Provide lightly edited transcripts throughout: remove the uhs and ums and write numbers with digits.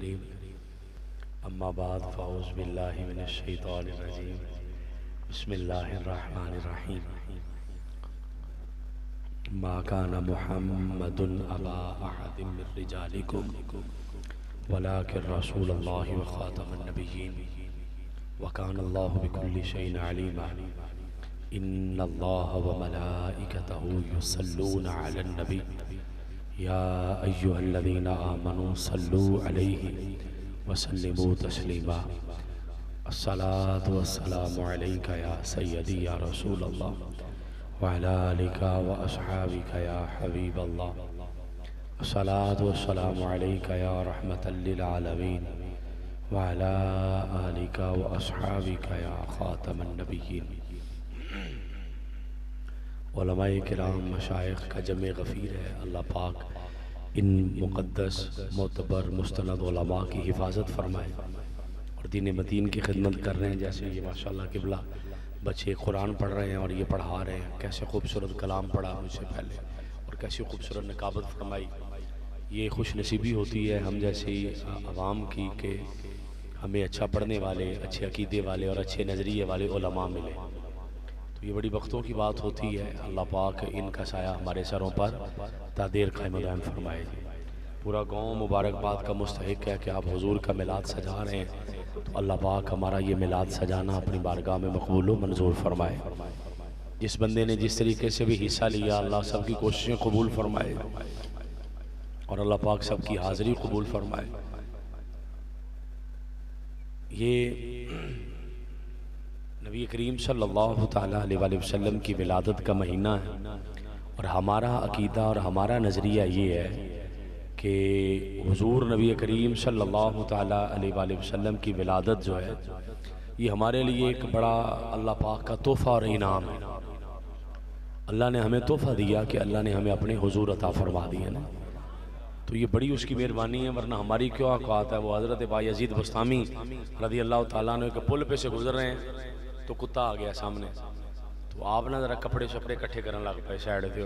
करीम। अम्मा बाद फ़ाऊज़ बिल्लाहि मिनश शैतानिर रजीम। बिस्मिल्लाहिर रहमानिर रहीम। मा काना मुहम्मदुन अबा अहदिम मिर रिजालिकुम वलाकिन रसूलुल्लाहि व खातमुन नबिय्यीन व कानल्लाहु बिकुल्लि शैइन अलीमा। इन्नल्लाहा व मलाइकतहु युसल्लूना अलन नबी या अय्युहल्लज़ीना आमनू सल्लू अलैहि वसल्लिमू तस्लीमा। अस्सलातु वस्सलामु अलैका या सय्यदी या रसूलल्लाह व अला आलिका व अस्हाबिका या हबीबल्लाह। अस्सलातु वस्सलामु अलैका या रहमतल लिल आलमीन व अला आलिका व अस्हाबिका या खातमन नबिय्यीन। उलमाए किराम मशाइख का जमे गफ़ीर है। अल्लाह पाक इन मुक़द्दस मोतबर मुस्तनद उलमा की हिफाजत फरमाए और दीन मदीन की खिदमत कर रहे हैं। जैसे ये माशाअल्लाह किबला बच्चे कुरान पढ़ रहे हैं और ये पढ़ा रहे हैं। कैसे खूबसूरत कलाम पढ़ा मुझसे पहले और कैसी खूबसूरत निकाबत फरमाई। ये खुश नसीबी होती है हम जैसी आवाम की कि हमें अच्छा पढ़ने वाले, अच्छे अकीदे वाले और अच्छे नज़रिए वाले उलमा मिले। तो ये बड़ी वक्तों की बात होती है। अल्लाह पाक इनका साया हमारे सरों पर तादेर क़ायम दायम फरमाए। पूरा गांव मुबारकबाद का मुस्तहिक है कि आप हुजूर का मिलाद सजा रहे हैं। तो अल्लाह पाक हमारा ये मिलाद सजाना अपनी बारगाह में मकबूल व मंजूर फरमाए। जिस बंदे ने जिस तरीके से भी हिस्सा लिया अल्लाह सबकी कोशिशें कबूल फरमाए और अल्लाह पाक सबकी हाज़िरी कबूल फरमाए। ये नबी करीम सल्लल्लाहु तआला अलैहि वसल्लम की विलादत का महीना है और हमारा अकीदा और हमारा नज़रिया ये है कि हुजूर नबी करीम सल्लल्लाहु तआला अलैहि वसल्लम की विलादत जो है ये हमारे लिए एक बड़ा अल्लाह पाक का तोहफ़ा और इनाम है। अल्लाह ने हमें तोहफ़ा दिया कि अल्लाह ने हमें अपने हुजूर अता फरमा दिया ना, तो ये बड़ी उसकी मेहरबानी है। वरना हमारी क्यों औकात है। वो हज़रत बायज़ीद बस्तामी रज़ी अल्लाह तआला अन्हु के पुल पे से गुजर रहे हैं तो कुत्ता आ गया सामने। तो आप ना ज़रा कपड़े शपड़े इकट्ठे करने लग पे साइड थे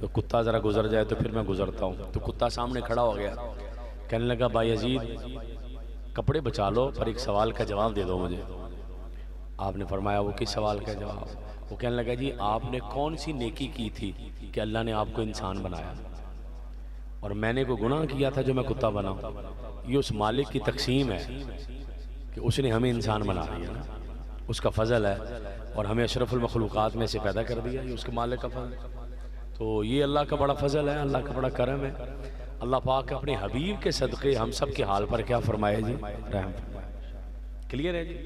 तो कुत्ता ज़रा गुजर जाए तो फिर मैं गुजरता हूँ। तो कुत्ता सामने खड़ा हो गया, कहने लगा बायज़ीद कपड़े बचा लो पर एक सवाल का जवाब दे दो मुझे। आपने फरमाया वो किस सवाल का जवाब? वो कहने लगा जी आपने कौन सी नेकी की थी कि अल्लाह ने आपको इंसान बनाया और मैंने कोई गुनाह किया था जो मैं कुत्ता बना? ये उस मालिक की तकसीम है कि उसने हमें इंसान बना दिया ना, उसका फ़ज़ल है और हमें अशरफुल मखलूक़ात में से पैदा कर दिया। ये उसके मालिक का फ़ज़ल। तो ये अल्लाह का बड़ा फ़ज़ल है, अल्लाह का बड़ा करम है। अल्लाह पाक अपने हबीब के सदक़े हम सब के हाल पर क्या फरमाए जी, रहम फरमाए। क्लियर है जी?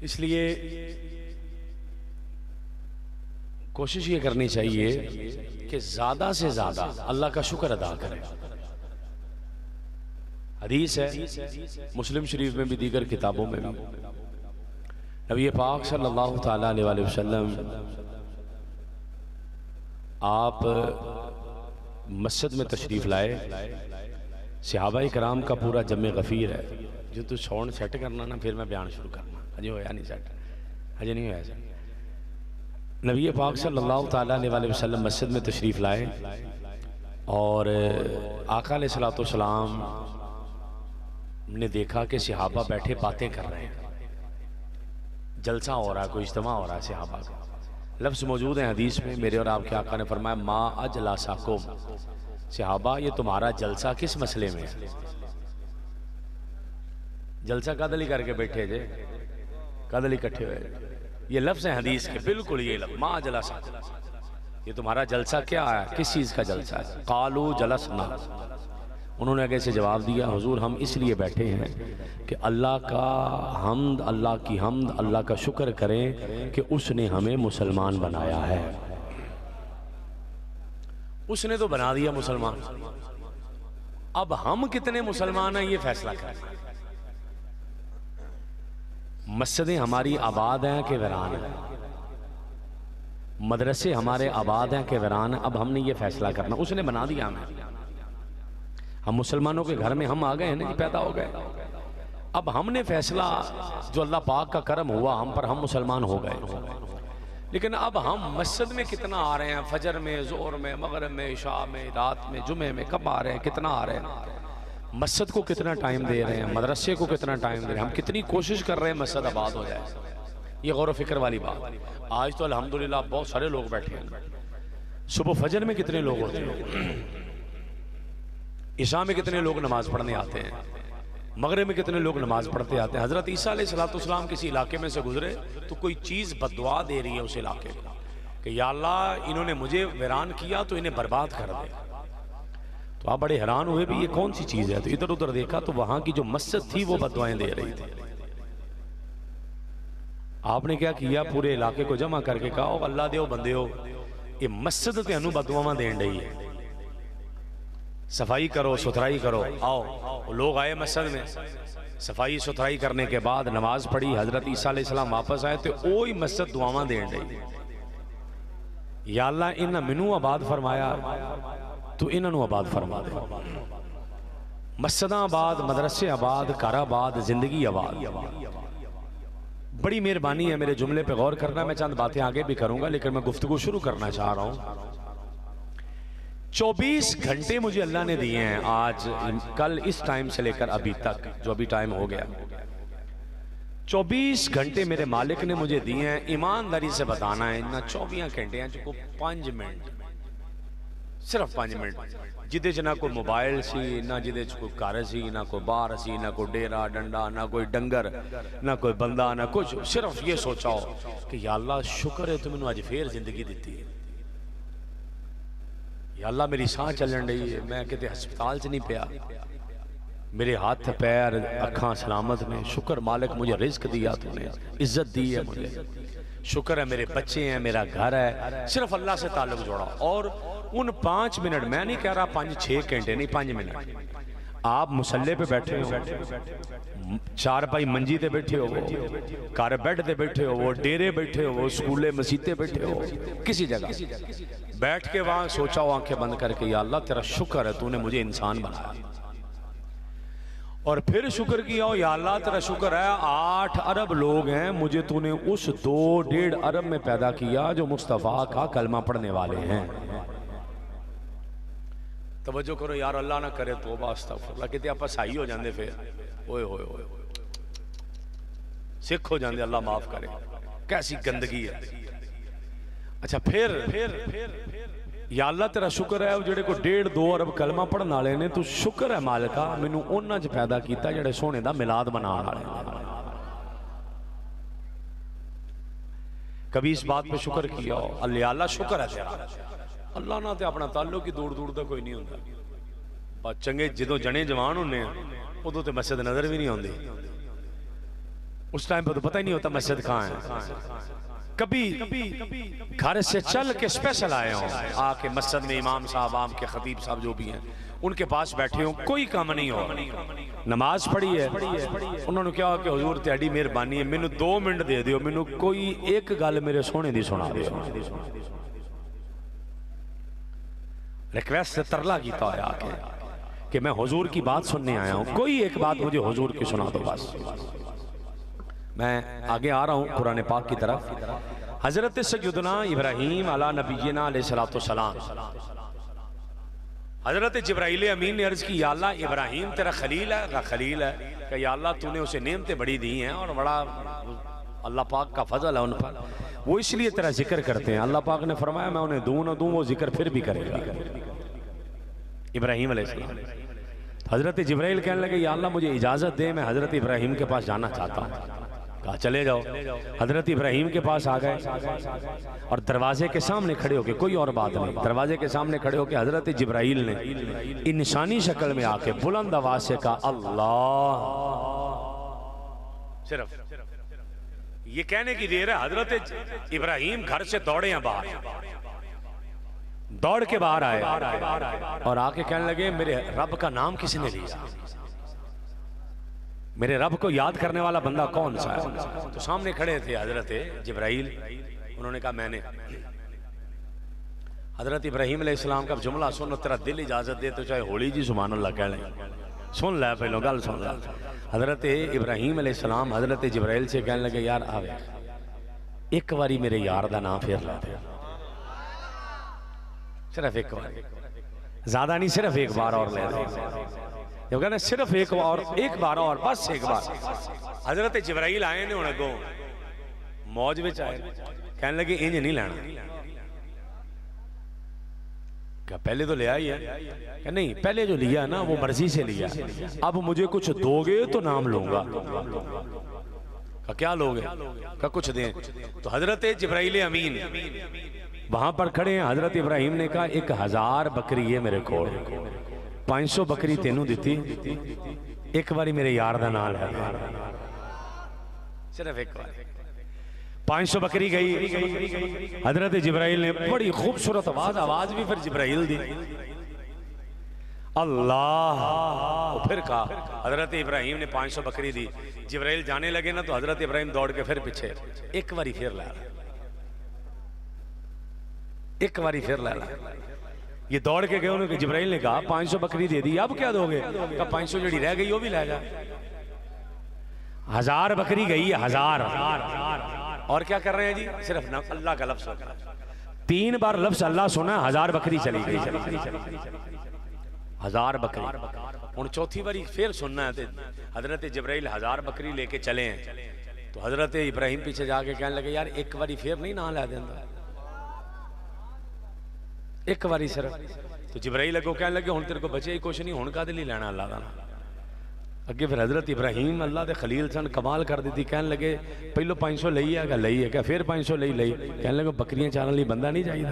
इसलिए कोशिश ये करनी चाहिए कि ज़्यादा से ज़्यादा अल्लाह का शुक्र अदा करें। हदीस है मुस्लिम शरीफ में भी दीगर किताबों में भी नबी पाक सल्लल्लाहु तआला अलैहि वसल्लम आप मस्जिद में तशरीफ़ लाए। सहाबाए कराम का पूरा जमे गफ़ीर है। जो तू साउंड सेट करना ना फिर मैं बयान शुरू करना। अजे होया नहीं सेट, अजे नहीं होया सेट। नबी पाक सल्लल्लाहु तआला अलैहि वसल्लम मस्जिद में तशरीफ़ लाए और आका अलैहिस्सलातु वस्सलाम ने देखा कि सहाबा बैठे बातें कर रहे हैं, जलसा हो रहा है, कोई इज्तिमा हो रहा है सहाबा का। लफ्ज़ मौजूद है हदीस में, मेरे और आपके आका ने फरमाया मा अजलासाकुम, सहाबा ये तुम्हारा जलसा किस मसले में है? जलसा कदली करके बैठे जे, कदली इकट्ठे हुए। ये लफ्ज़ है हदीस के, बिल्कुल ये लफ्ज़ मा अजलासा, ये तुम्हारा जलसा क्या है, किस चीज़ का जलसा है? कालू जलसना, उन्होंने आगे से जवाब दिया हुजूर हम इसलिए बैठे हैं कि अल्लाह का हम्द, अल्लाह की हम्द, अल्लाह का शुक्र करें कि उसने हमें मुसलमान बनाया है। उसने तो बना दिया मुसलमान, अब हम कितने मुसलमान हैं ये फैसला करें। मस्जिदें हमारी आबाद हैं कि वीरान हैं, मदरसे हमारे आबाद हैं कि वीरान हैं, अब हमने ये फैसला करना। उसने बना दिया हमें, हम मुसलमानों के घर में हम आ गए हैं ना, पैदा हो गए। अब हमने फैसला, जो अल्लाह पाक का करम हुआ हम पर, हम मुसलमान हो गए। लेकिन अब हम मस्जिद में कितना आ रहे हैं, फजर में, ज़ोहर में, मगरिब में, इशा में, रात में, जुमे में, कब आ रहे हैं, कितना आ रहे हैं? मस्जिद को कितना टाइम दे रहे हैं, मदरसे को कितना टाइम दे रहे हैं, हम कितनी कोशिश कर रहे हैं मस्जिद आबाद हो जाए। ये गौर फिक्र वाली बात। आज तो अल्हम्दुलिल्लाह बहुत सारे लोग बैठे हैं। सुबह फजर में कितने लोग होते हैं, इशा में कितने लोग नमाज पढ़ने आते हैं, मगरिब में कितने लोग नमाज पढ़ते आते हैं। हज़रत ईसा अलैहिस्सलाम किसी इलाके में से गुजरे तो कोई चीज़ बद्दुआ दे रही है उस इलाके में कि या अल्लाह इन्होंने मुझे वीरान किया तो इन्हें बर्बाद कर दे। तो आप बड़े हैरान हुए भी ये कौन सी चीज़ है। तो इधर उधर देखा तो वहाँ की जो मस्जिद थी वो बद्दुआएं दे रही थी। आपने क्या किया, पूरे इलाके को जमा करके कहा अल्लाह दे बंदे हो, ये मस्जिद तेनू बद्दुआवां देन रही है, सफाई करो सुथराई करो। आओ, लोग आए मस्जिद में, सफाई सुथराई करने के बाद नमाज पढ़ी, हजरत ईसा अलैहिस्सलाम वापस आए तो वही मस्जिद दुआवां देन रही। या अल्लाह इन्हें मैनू आबाद फरमाया तो इन्हों आबाद फरमा दे। मस्जिदां आबाद, मदरसे आबाद, घर आबाद, जिंदगी आबाद। बड़ी मेहरबानी है, मेरे जुमले पे गौर करना। मैं चंद बातें आगे भी करूंगा लेकिन मैं गुफ्तगू शुरू करना चाह रहा हूं। 24 घंटे मुझे अल्लाह ने दिए हैं, आज कल इस टाइम से लेकर अभी तक जो अभी टाइम हो गया, 24 घंटे मेरे मालिक ने मुझे दिए हैं। ईमानदारी से बताना है, इन 24 घंटे को 5 मिनट, सिर्फ 5 मिनट जिदे च ना कोई मोबाइल सी, ना जिदे च कोई घर सी, ना कोई बार सी, ना कोई डेरा डंडा, ना कोई डंगर, ना कोई बंदा, ना कुछ। सिर्फ ये सोचा हो कि या अल्लाह शुक्र है तू मैनू अज फिर जिंदगी दी है, या अल्लाह मेरी सांह चलन रही है, मैं किते हस्पताल च नहीं पिया, मेरे हाथ पैर अखां सलामत ने। शुक्र मालिक मुझे रिज्क दिया, तूने इज्जत दी है मुझे, शुक्र है मेरे बच्चे हैं, मेरा घर है। सिर्फ अल्लाह से ताल्लुक जोड़ा। और उन 5 मिनट, मैं नहीं कह रहा 5-6 घंटे नहीं, 5 मिनट आप मुसल्ले पे बैठे हो, चारपाई मंजी ते बैठे हो, घर बेड ते बैठे हो, डेरे बैठे हो, स्कूले मसीते बैठे हो, किसी जगह बैठ के वहां सोचा हो आंखें बंद करके, या अल्लाह तेरा शुक्र है तूने मुझे इंसान बनाया। और फिर शुक्र किया हो, या अल्लाह तेरा शुक्र है 8 अरब लोग हैं, मुझे तूने उस 2-1.5 अरब में पैदा किया जो मुस्तफ़ा का कलमा पढ़ने वाले हैं। तवज्जो करो यार, अल्लाह ना करे तौबा अस्तगफिरुल्लाह, किते आप सही हो जाते फिर ओए होए होए सिख हो जाते, अल्लाह माफ करे, कैसी गंदगी है। अच्छा फिर या अल्लाह तेरा शुक्र है जेड़े को 1.5-2 अरब कलमा पढ़ने वाले ने, तू शुक्र है मालिका मैनू उन्हां च पैदा किया जेड़े सोने दा मिलाद मनाने वाले। कभी इस बात पे शुक्र किया हो? अल्लाह शुक्र है तेरा, अल्लाह ना तो अपना ताल्लुक ही दूर दूर तक कोई नहीं होता। पर चंगे जो जने जवान होने उदों तो मस्जिद नजर भी नहीं आती, उस टाइम पर तो पता ही नहीं होता मस्जिद कहाँ है। कभी घर से चल के स्पेशल आए हो, आके मस्जिद में इमाम साहब, आम के खतीब साहब जो भी हैं उनके पास बैठे हो, कोई काम नहीं हो, नमाज पढ़ी है, उन्होंने क्या कि हुजूर तेरी मेहरबानी है, मैनू 2 मिनट दे दियो, मैनू कोई एक गल मेरे सोने दी सुना दियो। रिक्वेस्ट से तरला किया होया आके कि मैं हुजूर की बात सुनने आया हूँ, कोई एक बात मुझे हुजूर की सुना दो बस। मैं आगे आ रहा हूँ कुरान पाक की तरफ। हजरत सय्यदना इब्राहीम अला नबीना अलैहिस्सलातु वस्सलाम, हजरत जिब्राइल अमीन ने अर्ज की, या अल्लाह इब्राहीम तेरा खलील है, खलील है कि या अल्लाह तूने उसे नेमतें बड़ी दी हैं और बड़ा अल्लाह पाक का फजल है उन पर, वो इसलिए तेरा जिक्र करते हैं। अल्लाह पाक ने फरमाया मैं उन्हें दूं ना दूं वो जिक्र फिर भी करेगा। इब्राहीम अलैहिस्सलाम, हजरत जिब्राइल कहने लगे या अल्लाह मुझे इजाजत दे, मैं हजरत इब्राहीम के पास जाना चाहता हूँ। कहा चले जाओ। हजरत इब्राहीम के पास आ गए और दरवाजे के सामने खड़े होके, कोई और बात नहीं, दरवाजे के सामने खड़े होके हजरत जिब्राइल ने इंसानी शक्ल में आके बुलंद आवाज से कहा अल्लाह। सिर्फ ये कहने की देर है, हजरत इब्राहीम घर से दौड़े हैं बाहर, दौड़ के बाहर आए और आके कहने लगे मेरे रब का नाम किसने लिया, मेरे रब को याद करने वाला बंदा कौन सा है। तो सामने खड़े थे हजरत जिब्राइल, उन्होंने कहा मैंने। हजरत इब्राहीम अलैहिस्सलाम का जुमला सुनो, तेरा दिल इजाजत दे तो चाहे होली जी सुभान अल्लाह कह लें, सुन ले पहलो गल सुन ले। हजरत इब्राहीम अलैहिस्सलाम हजरत जिब्राइल से कहने लगे यार आवे एक बारी मेरे यार का नाम फेर ला दे, सिर्फ एक बार, ज्यादा नहीं, सिर्फ एक बार और ले दे। जब कहना सिर्फ एक बार और बस एक बार। हजरत जिब्राइल आए ने, अगों मौज में आए, कहने लगे इंज नहीं लेना। क्या पहले तो लिया ही है? क्या नहीं, पहले जो लिया ना वो मर्जी से लिया, अब मुझे कुछ दोगे तो नाम लूंगा। का क्या लोगे? का कुछ दें। तो हजरत जिब्राइल अमीन वहां पर खड़े हैं। हजरत इब्राहिम ने कहा 1000 बकरी है मेरे को, 500 बकरी तेनू दी, एक बारी मेरे यार का नाम है, सिर्फ एक बार 500 बकरी गई। हजरत जिब्राइल ने बड़ी खूबसूरत आवाज भी फिर जिब्राइल दी, अल्लाह। फिर कहा, हजरत इब्राहिम ने 500 बकरी दी। जिब्राइल जाने लगे ना तो हजरत इब्राहिम दौड़ के फिर पीछे, एक बारी फिर ला, एक बारी फिर ला। ये दौड़ के गए, उन्होंने जिब्राइल ने कहा 500 बकरी दे दी, अब क्या दोगे? कहा 500 जड़ी रह गई वो भी ले जा। 1000 बकरी गई है, 1000। और क्या कर रहे हैं जी? सिर्फ ना अल्लाह का लफ्ज, 3 बार लफ्ज अल्लाह सुना, 1000 बकरी चली गई, 1000 बकरी। हूँ चौथी बारी फिर सुनना है। हजरत जिब्राइल 1000 बकरी लेके चले हैं तो हजरत इब्राहिम पीछे जाके कहने लगे यार एक बारी फिर नहीं ना ला देंदा, एक बारी सिर्फ। तो जिब्राइल अगो कहने लगे हुण तेरे को बचे ही कुछ नहीं, हुण काहदे लई लैणा अल्लाह दा नाम। अगे फिर हजरत इब्राहिम अल्लाह के खलील सन, कमाल कर दी। कहने लगे पहलो 500 लई है, लई है, क्या फिर 500 लई। कहने लगे बकरियां चारन लई बंदा नहीं चाहिए,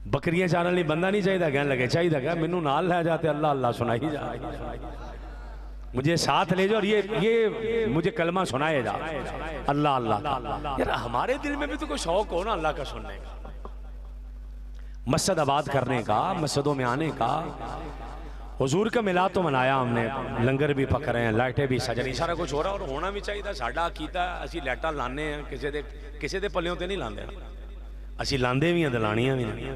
बकरियां चारन लई बंदा नहीं चाहिए। कहने लगे चाहिए, क्या मैनू नाल लै जाते अल्लाह अल्लाह सुनाई जा, मुझे साथ ले जाओ और ये मुझे कलमा सुनाए जा, अल्लाह अल्लाह। यार हमारे दिल में भी तो कोई शौक हो ना अल्लाह का सुनने का, मस्जिद आबाद करने का, मस्जिदों में आने का। हुजूर का मिलाद तो मनाया हमने, लंगर भी पक रहे हैं, लाइटें भी सज रही, सारा कुछ हो रहा और होना भी चाहिए। साडा अकीदा असी लाइटां लाने हैं, किसी दे पल्लियों ते नहीं लांदे, असी लांदे भी हैं, लानियां भी नहीं,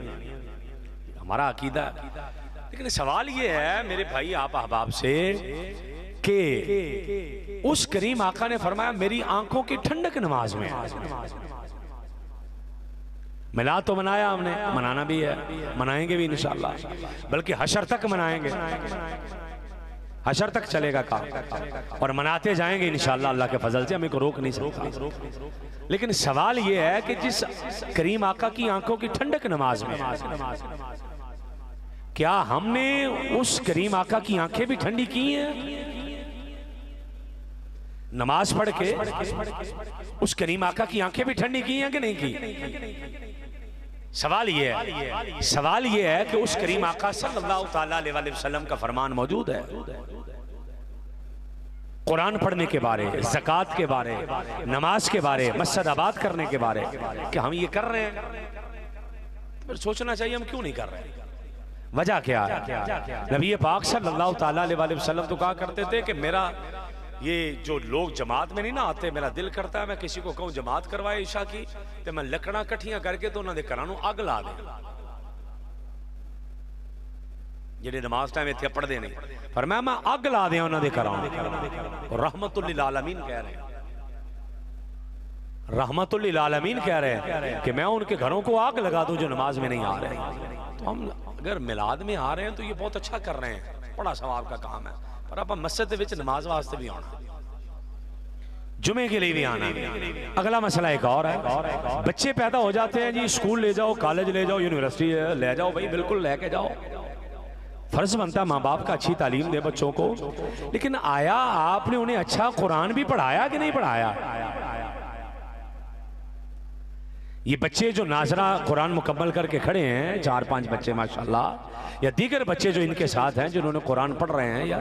हमारा अकीदा। लेकिन सवाल ये है मेरे भाई आप अहबाब से कि उस करीम आका ने फरमाया मेरी आंखों की ठंडक नमाज में। मिलाद तो मनाया हमने, मनाना भी है, मनाएंगे भी इंशाअल्लाह, बल्कि हशर तक मनाएंगे, हशर तक चलेगा काम और मनाते जाएंगे इंशाअल्लाह। अल्लाह के फजल से हमें को रोक नहीं सकता। लेकिन सवाल ये है कि जिस करीम आका की आंखों की ठंडक नमाज में, क्या हमने उस करीम आका की आंखें भी ठंडी की हैं? नमाज पढ़ के उस करीम आका की आंखें भी ठंडी की हैं कि नहीं की? सवाल ये है, सवाल ये है कि उस करीम आका सल्लल्लाहु ताला अलैहि वसल्लम का फरमान मौजूद है कुरान पढ़ने के बारे, ज़कात के बारे, नमाज के बारे, मस्जिद आबाद करने के बारे, कि हम ये कर रहे हैं। फिर सोचना चाहिए हम क्यों नहीं कर रहे हैं, वजह क्या है? नबी पाक सल्लल्लाहु ताला अलैहि वसल्लम तो कहा करते थे कि मेरा ये जो लोग जमात में नहीं ना आते, मेरा दिल करता है मैं किसी को कहूँ जमात करवाए ईशा की, तो मैं लकड़ा कट्ठियां करके तो उन्होंने घरां नूं अग ला दें, जिहड़े नमाज टाइम इत्थे पढ़दे नहीं, पर मैं अग ला दें उन्होंने घरां। रहमतुल लिल आलमीन कह रहे हैं, रहमतुल लिल आलमीन कह रहे हैं कि मैं उनके घरों को आग लगा दूं जो नमाज में नहीं आ रहे हैं। तो हम अगर मिलाद में आ रहे हैं तो ये बहुत अच्छा कर रहे हैं, बड़ा सवाब का काम है, पर आप मस्जिद विच नमाज वास्ते भी आना, जुमे के लिए भी आना। अगला मसला एक और है, बच्चे पैदा हो जाते हैं जी, स्कूल ले जाओ, कॉलेज ले जाओ, यूनिवर्सिटी ले जाओ, भाई बिल्कुल लेके जाओ, फर्ज बनता है माँ बाप का अच्छी तालीम दे बच्चों को। लेकिन आया आपने उन्हें अच्छा कुरान भी पढ़ाया कि नहीं पढ़ाया? ये बच्चे जो नाजरा कुरान मुकम्मल करके खड़े हैं, 4-5 बच्चे माशाल्लाह, या दीगर बच्चे जो इनके साथ हैं जिन्होंने कुरान पढ़ रहे हैं, या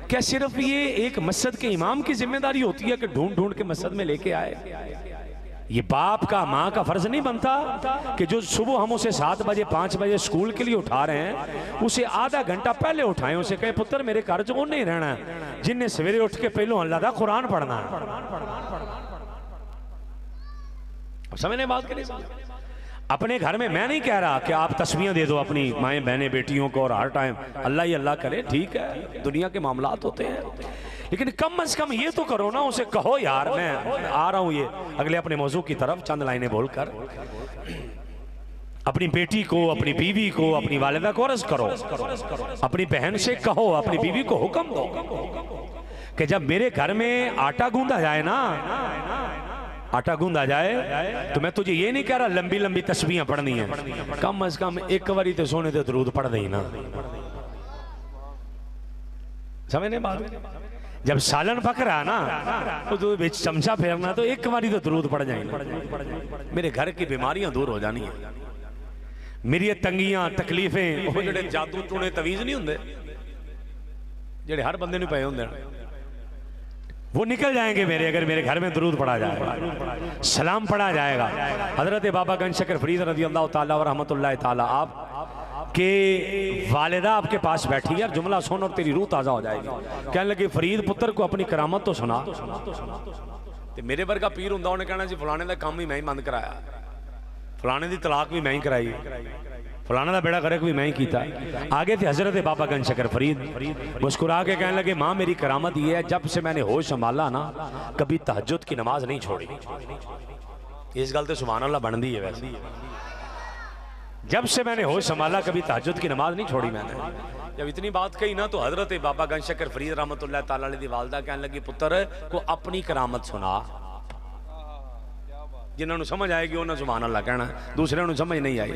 क्या सिर्फ ये एक मस्जिद के इमाम की जिम्मेदारी होती है कि ढूंढ ढूंढ के मस्जिद में लेके आए? ये बाप का माँ का फर्ज नहीं बनता कि जो सुबह हम उसे 7 बजे 5 बजे स्कूल के लिए उठा रहे हैं, उसे आधा घंटा पहले उठाएं, उसे कहे पुत्र मेरे घर जो नहीं रहना है, जिन्हें सवेरे उठ के पहले अल्लाह दा कुरान पढ़ना है। समझने बात के लिए अपने घर में मैं नहीं कह रहा कि आप तस्वीरें दे दो अपनी माएँ बहनें बेटियों को और हर टाइम अल्लाह ही अल्लाह करे, ठीक है दुनिया के मामलात होते हैं, लेकिन कम से कम ये तो करो ना, उसे कहो यार मैं आ रहा हूँ ये अगले अपने मौजू की तरफ चंद लाइनें बोलकर। अपनी बेटी को, अपनी बीवी को, अपनी वालिदा को अर्ज करो, अपनी बहन से कहो, अपनी बीवी को हुक्म दो कि जब मेरे घर में आटा गूंदा जाए ना, आटा गूंदा जाए, तो मैं तुझे ये नहीं कह रहा लंबी लंबी तस्बीहें पढ़नी है, कम अज कम एक बारी तो सोने ते दरूद पढ़ दई ना। समझने बात? जब सालन पक रहा ना तो बिच चमचा फेरना, तो एक बारी तो दरूद पड़ जाएंगे, मेरे घर की बीमारियां दूर हो जानी है, मेरी तंगियां तकलीफें, वो जेडे जादू टूने तवीज नहीं होंगे जेडे हर बंदे पे होंगे वो निकल जाएंगे मेरे, अगर मेरे घर में दरूद पढ़ा जाएगा, सलाम पढ़ा जाएगा। हजरत बाबा गंज शकर फरीद रज़ी अल्लाह ताला व रहमतुल्लाह ताला आप के वालिदा आपके पास बैठी है, जुमला सुन और तेरी रूह ताज़ा हो जाएगी। कहने लगे फरीद पुत्र को अपनी करामत तो सुना। तो मेरे वर्गा पीर हुंदा उन्हें कहना जी फलाने का काम भी मैं ही बंद कराया, फलाने की तलाक भी मैं ही कराई, फलाने का बेड़ा गर्क भी मैं ही किया। आगे थे हजरत बाबा गंज शकर फरीद मुस्कुरा के कहने लगे माँ मेरी करामत ये है, जब से मैंने होश संभाला ना कभी तहज्जुद की नमाज नहीं छोड़ी। इस गल तो सुभान अल्लाह बनती है, वैसे जब से मैंने होश संभाला कभी तहज्जुद की नमाज नहीं छोड़ी मैंने। जब इतनी बात कही ना तो हजरत बाबा गंज शकर फरीद रहमतुल्लाह ताला अलैहि दी वालदा कहने लगी पुत्र को अपनी करामत सुना, जिन्होंने समझ आएगी उन्होंने सुभान अल्लाह कहना, दूसरे को समझ नहीं आई।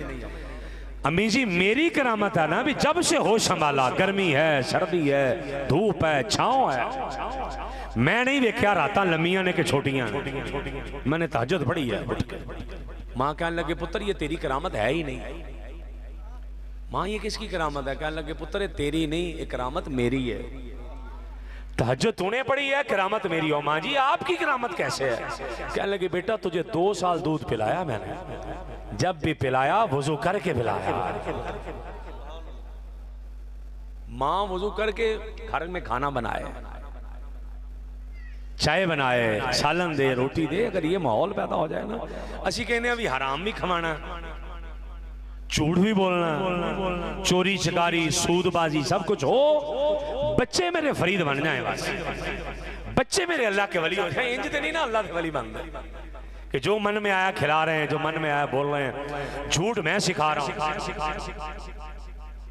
अम्मी जी मेरी करामत है ना भी जब से होश संभाला, गर्मी है, सर्दी है, धूप है, छांव है, मैं नहीं देखा रातां लम्मियां ने कि छोटियां, मैंने तहज्जुद पढ़ी है। मां कहने लगे पुत्र ये तेरी करामत है ही नहीं। मां ये किसकी करामत है? कहने लगे पुत्र तेरी नहीं, ये करामत मेरी है। तहज्जुद तूने पढ़ी है, करामत मेरी हो। मां जी आपकी करामत कैसे है? कहने लगे बेटा तुझे 2 साल दूध पिलाया मैंने, जब भी पिलाया वुजू करके पिलाया। मां वुजू करके घर में खाना बनाए, चाय बनाए, सालन दे, रोटी दे। अगर ये माहौल पैदा हो जाए ना, असी कहने अभी हराम भी खवाना, झूठ भी बोलना, चोरी चकारी सूदबाजी सब कुछ हो, बच्चे मेरे फरीद बन जाए, बस बच्चे मेरे अल्लाह के वली हो जाए। इंज तो नहीं ना अल्लाह के वली बन गए कि जो मन में आया खिला रहे हैं, जो मन में आया बोल रहे हैं, झूठ मैं सिखा रहा हूं,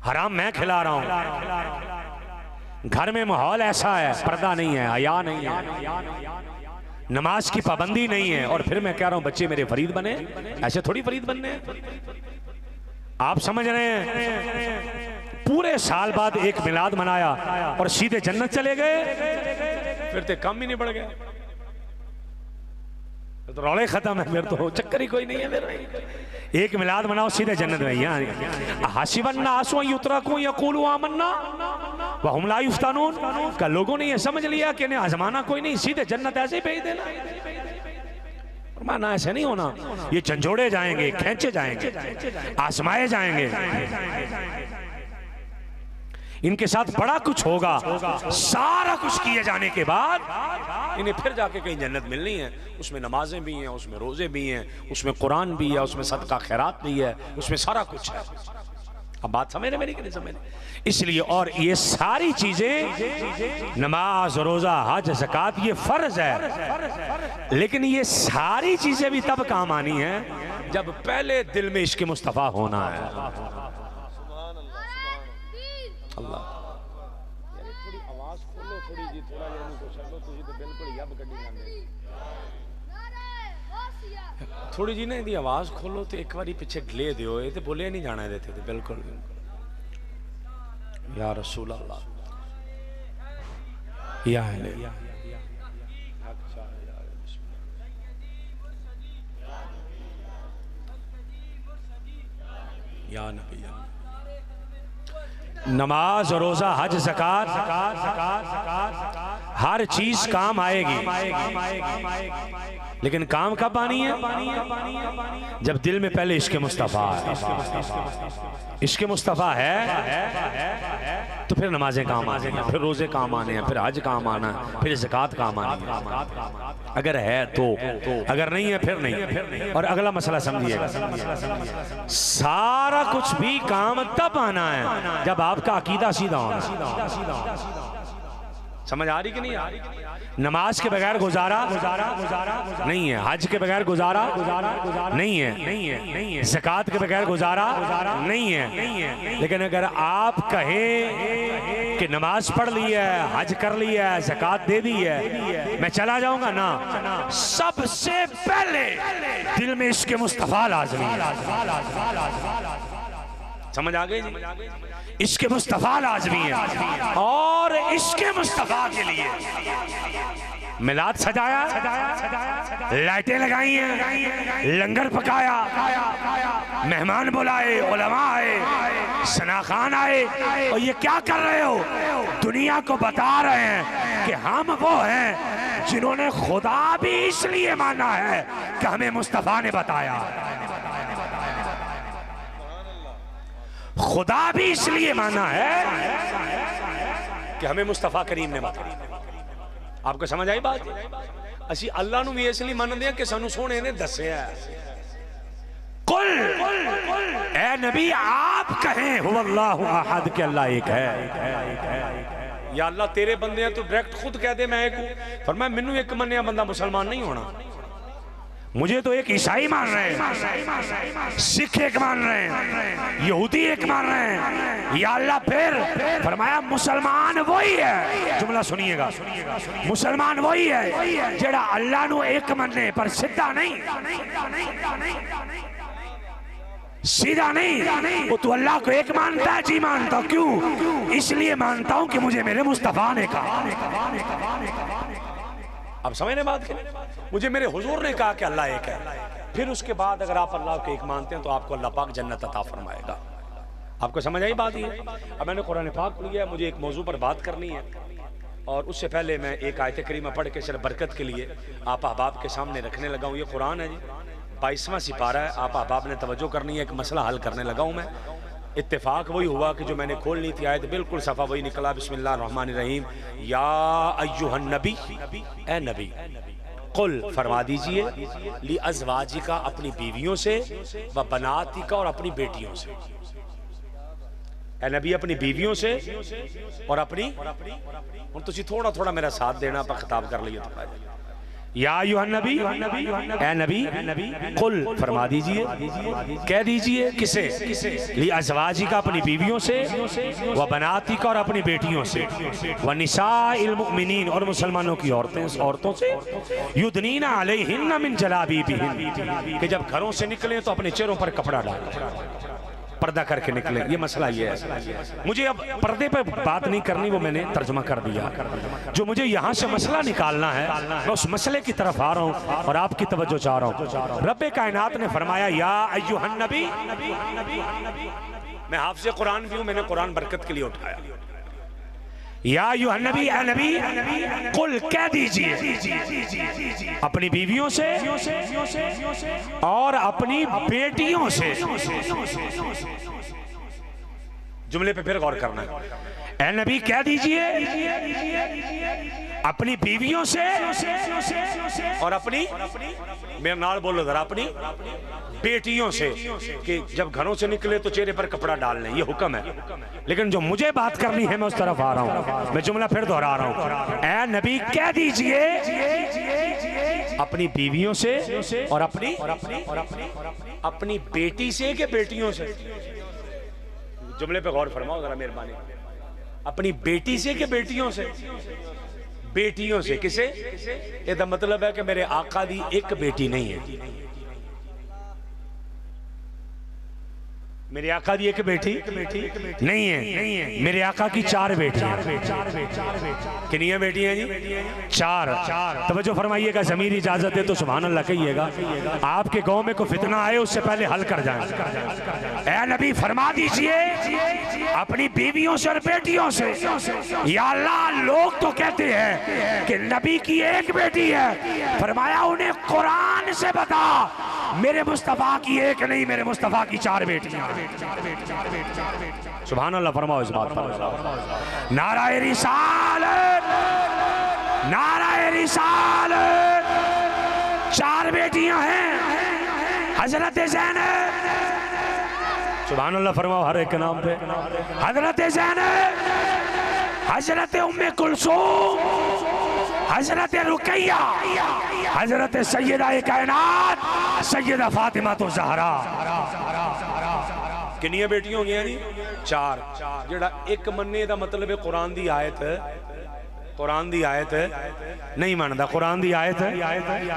हराम मैं खिला रहा हूं। घर में माहौल ऐसा है, पर्दा नहीं है, हया नहीं है, नमाज की पाबंदी नहीं है, और फिर मैं कह रहा हूं बच्चे मेरे फरीद बने। ऐसे थोड़ी फरीद बनने हैं। आप समझ रहे हैं पूरे साल बाद एक मिलाद मनाया और सीधे जन्नत चले गए, फिर तो कम ही नहीं बढ़ गया, तो रौले खत्म है, फिर तो चक्कर ही कोई नहीं है। फिर एक मिलाद मनाओ सीधे जन्नत में। हासिबन्ना आसु युतरकू यक़ूलू आमन्ना व हुम ला युफ्तानून का लोगों ने ये समझ लिया कि आजमाना कोई नहीं, सीधे जन्नत ऐसे ही भेज देना। माना ऐसे नहीं होना, ये झंझोड़े जाएंगे, खींचे जाएंगे, आजमाए जाएंगे, इनके साथ बड़ा कुछ होगा। सारा कुछ किए जाने के बाद इन्हें फिर जाके कहीं जन्नत मिलनी है। उसमें नमाजें भी हैं, उसमें रोजे भी हैं, उसमें कुरान भी है, उसमें सदका खैरात भी है, उसमें सारा कुछ है। अब बात समझ रहे मेरी कि नहीं समझ? इसलिए और ये सारी चीजें नमाज, रोजा, हज, ज़कात ये फर्ज है, लेकिन ये सारी चीजें भी तब काम आनी है जब पहले दिल में इश्क़ मुस्तफ़ा होना है। अल्लाह थोड़ी आवाज खोलो, थोड़ी जी, थोड़ा चलो तुझे तो बिल्कुल यब कड्डी जांदे, थोड़ी जी ना इहदी आवाज खोलो तो एक बारी पीछे ढले दियो, ये तो बोले नहीं जाना देते तो बिल्कुल। या रसूल अल्लाह या नबी नमाज, रोजा, हज, ज़कात हर चीज काम आएगी, लेकिन काम कब आनी है? जब दिल में पहले इश्क़ मुस्तफ़ा है। इश्क़ मुस्तफ़ा है तो फिर नमाजें काम आने हैं, फिर रोजे काम आने हैं, फिर हज काम आना है, फिर ज़कात काम आनी है। अगर है तो, अगर नहीं है फिर नहीं। और अगला मसला समझिएगा, सारा कुछ भी काम तब आना है जब आपका अकीदा सीधा होना। समझ आ रही कि नहीं आ रही? नमाज के बगैर गुजारा नहीं है, हज के बगैर गुजारा नहीं है, ज़कात के बगैर गुजारा नहीं है। लेकिन अगर आप कहें कि नमाज पढ़ ली है, हज कर ली है, ज़कात दे दी है, मैं चला जाऊंगा ना, सबसे पहले दिल में इश्क़ मुस्तफ़ा लाज़मी है। समझ आ गई? इश्क़ मुस्तफ़ा लाज़मी है। और इश्क़ मुस्तफ़ा के लिए मिलाद सजाया, लाइटें लगाई हैं, लंगर पकाया, मेहमान बुलाए, उलमा आए, सना खान आए, और ये क्या कर रहे हो? दुनिया को बता रहे हैं कि हम वो हैं जिन्होंने खुदा भी इसलिए माना है कि हमें मुस्तफ़ा ने बताया, खुदा भी इसलिए माना है कि हमें मुस्तफ़ा करीम ने बताया। आपको समझ आई बात? असी अल्लाह नू भी इसलिए मानते हैं कि सानू सोने ने दस्या। कुल ए नबी आप कहें हुवल्लाहु अहद के अल्लाह एक है। या अल्लाह तेरे बंदे हैं, तू डायरेक्ट खुद कह दे मैं एक हूं। फरमाया मैनू एक मन्निया बंदा मुसलमान नहीं होना, मुझे तो एक ईसाई मान रहे हैं, सिख एक मान रहे हैं, यहूदी एक मान रहे हैं। या अल्लाह फिर फरमाया मुसलमान वही है, जुमला सुनिएगा, मुसलमान वही है जेड़ा अल्लाह नू एक मन्ने पर सीधा नहीं, सीधा नहीं, वो तू अल्लाह को एक मानता है। जी मानता हूं। क्यों? इसलिए मानता हूं कि मुझे मेरे मुस्तफा ने कहा। अब समझने बात के, मुझे मेरे हुजूर ने कहा कि अल्लाह एक है। फिर उसके बाद अगर आप अल्लाह को एक मानते हैं तो आपको अल्लाह पाक जन्नत अता फरमाएगा। आपको समझ आई बात? ये अब मैंने कुरान पाक पढ़ लिया, मुझे एक मौजू पर बात करनी है, और उससे पहले मैं एक आयत करीमा पढ़ के सिर्फ बरकत के लिए आप अहबाब के सामने रखने लगा हूँ। ये कुरान है जी, 22वां सिपारा है। आप अहबाब ने तवज्जो करनी है, एक मसला हल करने लगा हूँ मैं। इत्तेफाक वही हुआ कि जो मैंने खोलनी थी आयत बिल्कुल सफ़ा वही निकला। बिस्मिल्लाहिर्रहमानिर्रहीम। या अय्युहन नबी, ए नबी, कुल फरमा दीजिए, ली अज़वाजिका अपनी बीवियों से, व बनातिका और अपनी बेटियों से। ए नबी अपनी बीवियों से और अपनी, और तुसी थोड़ा थोड़ा मेरा साथ देना, आप खिताब कर लिया तो या अय्युहन नबी, ए नबी, कुल फरमा दीजिए, कह दीजिए किसे? ली अज़वाजिका अपनी बीवियों से, व बनातिका और अपनी बेटियों से, व निसाइल मुमिनीन और मुसलमानों की औरतों से, युदनीना अलैहिन्ना मिन जलाबीबिहिन, कि जब घरों से निकले तो अपने चेहरों पर कपड़ा डालें, पर्दा करके निकले। ये मसला ये है। मुझे अब पर्दे पर बात नहीं करनी, वो मैंने तर्जुमा कर दिया। जो मुझे यहाँ से मसला निकालना है, मैं उस मसले की तरफ आ रहा हूँ और आपकी तवज्जो चाह रहा हूँ। रब्बे कायनात ने फरमाया या अय्युहन नबी, मैं हाफ़िज़े कुरान भी हूँ, मैंने कुरान बरकत के लिए उठाया। या अय्युहन नबी, ए नबी, कुल कह दीजिए अपनी बीवियों से और अपनी बेटियों से। जुमले पे फिर गौर करना है। ए नबी कह दीजिए अपनी बीवियों से और अपनी, मेरे नाल बोलो जरा, अपनी बेटियों से, कि जब घरों से निकले तो चेहरे पर कपड़ा डाल लें, ये हुक्म है। लेकिन जो मुझे बात करनी है मैं उस तरफ आ रहा हूं। मैं जुमला फिर दोहरा रहा हूं। ए नबी कह दीजिए अपनी बीवियों से और अपनी बेटी से के बेटियों से। जुमले पे गौर फरमाओ जरा मेहरबानी। अपनी बेटी से के बेटियों से? बेटियों से किसे? इसका मतलब है कि मेरे आका दी एक बेटी नहीं है, मेरे आका दी एक बेटी नहीं है, मेरे आका की 4 बेटियां। कितनी बेटियां जी? 4। तवज्जो फरमाइएगा, ज़मीर इजाजत है तो सुभान अल्लाह कहिएगा। आपके गांव में कोई फितना आए उससे पहले हल कर जाए। ए नबी फरमा दीजिए अपनी बीवियों से और बेटियों से। या अल्लाह, लोग तो कहते हैं कि नबी की एक बेटी है, फरमाया उन्हें कुरान से बता मेरे मुस्तफा की एक नहीं, मेरे मुस्तफा की 4 बेटियां। सुभान अल्लाह फरमाओ इस बात पर। नाराए रिसालत, नाराए रिसालत। 4 बेटियां हैं। हजरत ज़ैनब, सुभान अल्लाह फरमाओ हर एक नाम पे। हजरत ज़ैनब, हजरत उम्मे कुलसूम, हजरत रुकैया, हजरत सैयदा कायनात सैयदा फातिमा तो ज़हरा। कितनी बेटियां हो गई? 4। जेड़ा एक मन्ने दा मतलब है कुरान दी आयत, कुरान दी आयत नहीं मानता, कुरान दी आयत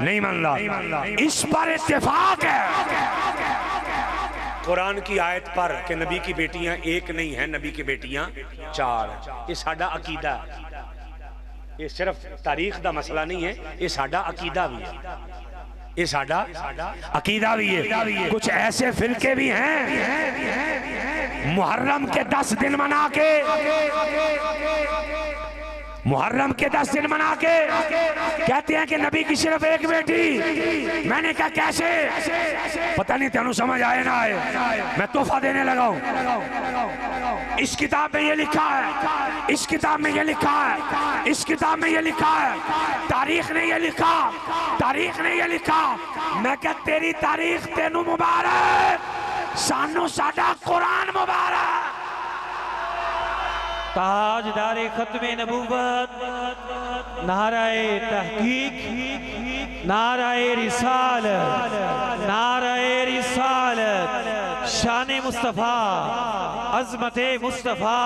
नहीं मानता। इस पर इत्तेफाक है कुरान की आयत पर कि नबी की बेटियां एक नहीं है, नबी की बेटियां 4। ये साडा अकीदा, ये सिर्फ तारीख दा मसला नहीं है, ये साडा अकीदा भी है, ये साडा अकीदा भी है। कुछ ऐसे फिरके भी हैं मुहर्रम के 10 दिन मना के, मुहर्रम के 10 दिन मना के कहते हैं कि नबी की सिर्फ एक बेटी। मैंने कहा कैसे? पता नहीं तेनू समझ आए ना आए, मैं तोहफा देने लगा हूं। इस किताब में ये लिखा है, इस किताब में ये लिखा है, इस किताब में ये लिखा है, तारीख ने ये लिखा, तारीख ने ये लिखा। मैं क्या तेरी तारीख तेनू मुबारक, सानू साडा कुरान मुबारक। ताजदारे खत्मे नबूवत, नाराए तहकीक, नाराए रिसालत, नाराए रिसालत, शान मुस्तफ़ा, अज़मते मुस्तफ़ा।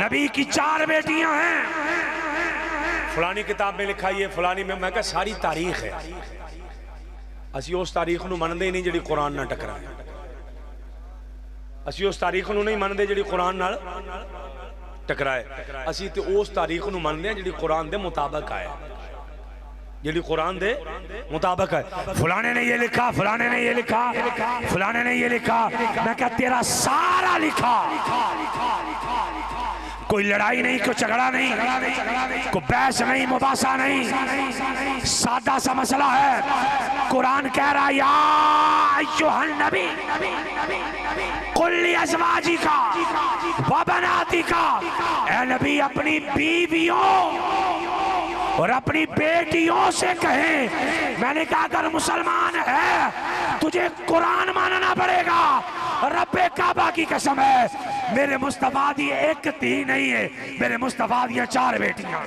नबी की 4 बेटियां हैं। फलानी किताब में लिखा ये, फलानी में। मैं कहा सारी तारीख है, असी उस तारीख नूं मनदे नहीं जिहड़ी कुरान नाल टकराए, असी उस तारीख नूं नहीं मनदे जिहड़ी कुरान नाल टकराए। असी तो उस तारीख नूं मनदे हां जिहड़ी कुरान दे मुताबिक आए, जिहड़ी कुरान दे मुताबिक है। फलाने ने ये लिखा, फलाने ने ये लिखा, फलाने ने ये लिखा। मैं क्या तेरा सारा लिखा, कोई लड़ाई नहीं, कोई झगड़ा नहीं, कोई बहस नहीं, मुबासा नहीं, सादा सा मसला है। कुरान कह रहा या अय्युहन नबी कुल्ली अज़वाजिका व बनातिका, ए नबी अपनी बीवियों और अपनी बेटियों से कहे। मैंने कहा अगर मुसलमान है तुझे कुरान मानना पड़ेगा। रब्बे काबा की कसम है, मेरे मुस्तफा दी एक धी नहीं है, मेरे मुस्तफा दी 4 बेटियां।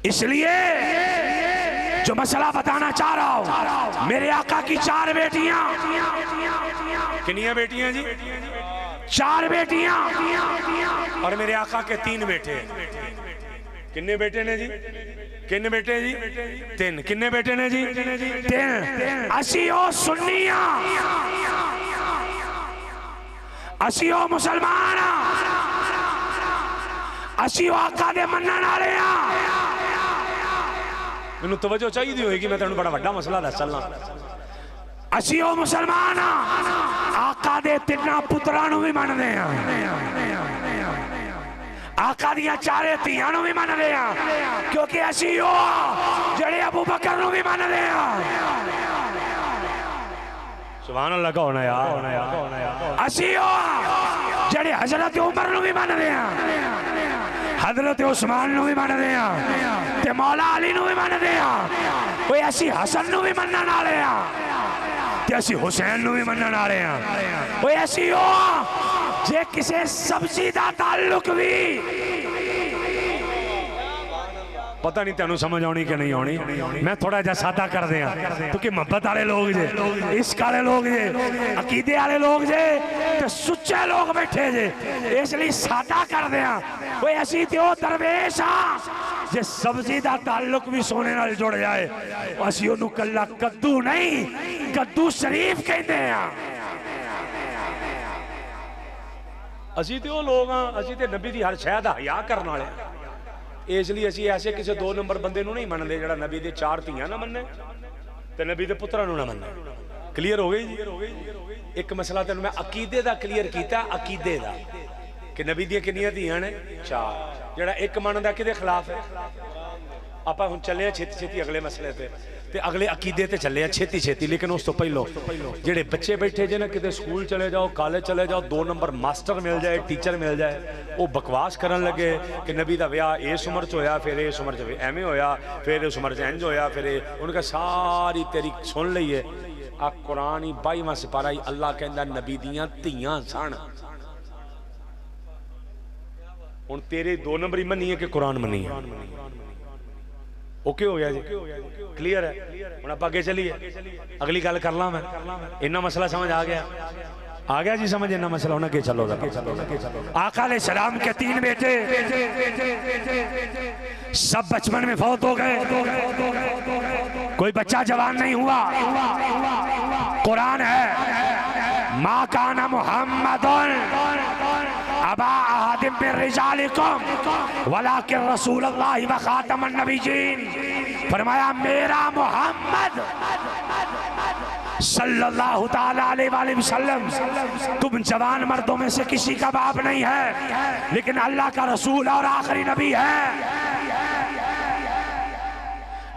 इसलिए जो मसला बताना चाह रहा हूं, मेरे आका की 4 बेटियां। कितनी बेटियां जी? 4 बेटियां। और मेरे आका के 3 बेटे। कितने बेटे ने जी? कितने बेटे जी? 3। कितने बेटे ने जी? 3। असी ओ सुन्नियां, असी ओ मुसलमान, असी ओ आका दे मनण वाले आ। मैनू तवज्जो चाहिए होगी, मैं तेन बड़ा वड्डा मसला दस चलना। असी ओ मुसलमान आका दे 3 पुत्रां नूं भी मनदे आ, आका दियां 4 धीआं नूं भी मनदे आ, क्योंकि असी ओ जेड़े अबू बकर नूं भी मनदे आ। सुभान अल्लाह कहो ना यार। असी ओ जेड़े हजरत उमर नूं भी मनदे आ, हजरत उस्मान नूं भी मनदे आ, ते मौला अली नूं भी मनदे आ। ओए असी हसन नूं भी मनण वाले आ, ते असी हुसैन नूं भी मनण वाले आ। ओए असी ओ जे किसे सब्जी दा ताल्लुक भी, पता नहीं तेनू समझ आनी कि नहीं आनी, मैं थोड़ा जा सादा कर दिया क्योंकि मोहब्बत वाले लोग जे, इश्क वाले लोग जे, अकीदे वाले लोग जे, ते सुच्चे लोग बैठे जे, इसलिए सादा कर दिया। ओए असी ते ओ दरवेश आ जे सब्जी दा ताल्लुक भी सोने नाल जुड़ जाए, असी ओनू कल्ला कद्दू नहीं कद्दू शरीफ कहते हैं। असी ते ओ लोग हां, असी ते नबी दी हर शै दा हया करन वाले, इसलिए असी ऐसे किसी 2 नंबर बंदे नहीं मनते जो नबी दे 4 धीआं ना मन्ने ते नबी दे पुत्रां नूं ना मन्ने। क्लीयर हो गई जी? एक मसला तेन मैं अकीदे दा क्लीयर किया, अकीदे दा कि नबी दी कितनियां धीआं ने? 4। जेड़ा एक मनदा किहदे खिलाफ है? ਆਪਾਂ ਹੁਣ ਚੱਲੇ ਆ ਛੇਤੀ ਛੇਤੀ ਅਗਲੇ ਮਸਲੇ ਤੇ ਅਗਲੇ ਅਕੀਦੇ ਤੇ ਚੱਲੇ ਆ ਛੇਤੀ ਛੇਤੀ। ਲੇਕਿਨ ਉਸ ਤੋਂ ਪਹਿਲਾਂ ਜਿਹੜੇ ਬੱਚੇ ਬੈਠੇ ਜੇ ਨਾ ਕਿਤੇ ਸਕੂਲ ਚਲੇ ਜਾਓ, ਕਾਲਜ ਚਲੇ ਜਾਓ, 2 ਨੰਬਰ ਮਾਸਟਰ ਮਿਲ ਜਾਏ, ਟੀਚਰ ਮਿਲ ਜਾਏ, ਉਹ ਬਕਵਾਸ ਕਰਨ ਲੱਗੇ ਕਿ ਨਬੀ ਦਾ ਵਿਆਹ ਇਸ ਉਮਰ 'ਚ ਹੋਇਆ, ਫਿਰ ਇਸ ਉਮਰ 'ਚ ਐਵੇਂ ਹੋਇਆ, ਫਿਰ ਇਸ ਉਮਰ 'ਚ ਇੰਜ ਹੋਇਆ, ਫਿਰ ਉਹਨਾਂ ਕਹਾ ਸਾਰੀ ਤੇਰੀ ਸੁਣ ਲਈਏ। ਆ ਕੁਰਾਨ ਹੀ 22ਵਾਂ ਸਿਪਾਰਾ ਹੀ अल्लाह कहता नबी दियां ਧੀਆਂ सन। ਹੁਣ तेरे 2 नंबर ही मनी है कि कुरान मनी है? ओके हो गया जी, क्लियर है। ਹੁਣ ਆਪਾਂ ਅੱਗੇ चलिए, अगली गल कर ला मैं। इन्ना मसला समझ आ गया जी, समझ इन्ना मसला होना के चलो आका अलैहि सलाम के 3 बेटे सब बचपन में फौत हो गए, कोई बच्चा जवान नहीं हुआ। कुरान है मा काना मुहम्मदुन अबा अहदिम मिन रिजालिकुम वलाकिन रसूलुल्लाह व खातमुन नबिय्यीन। फरमाया मेरा मोहम्मद सल्लल्लाहु ताला अलैहि वसल्लम तुम जवान मर्दों में से किसी का बाप नहीं है, लेकिन अल्लाह का रसूल और आखिरी नबी है।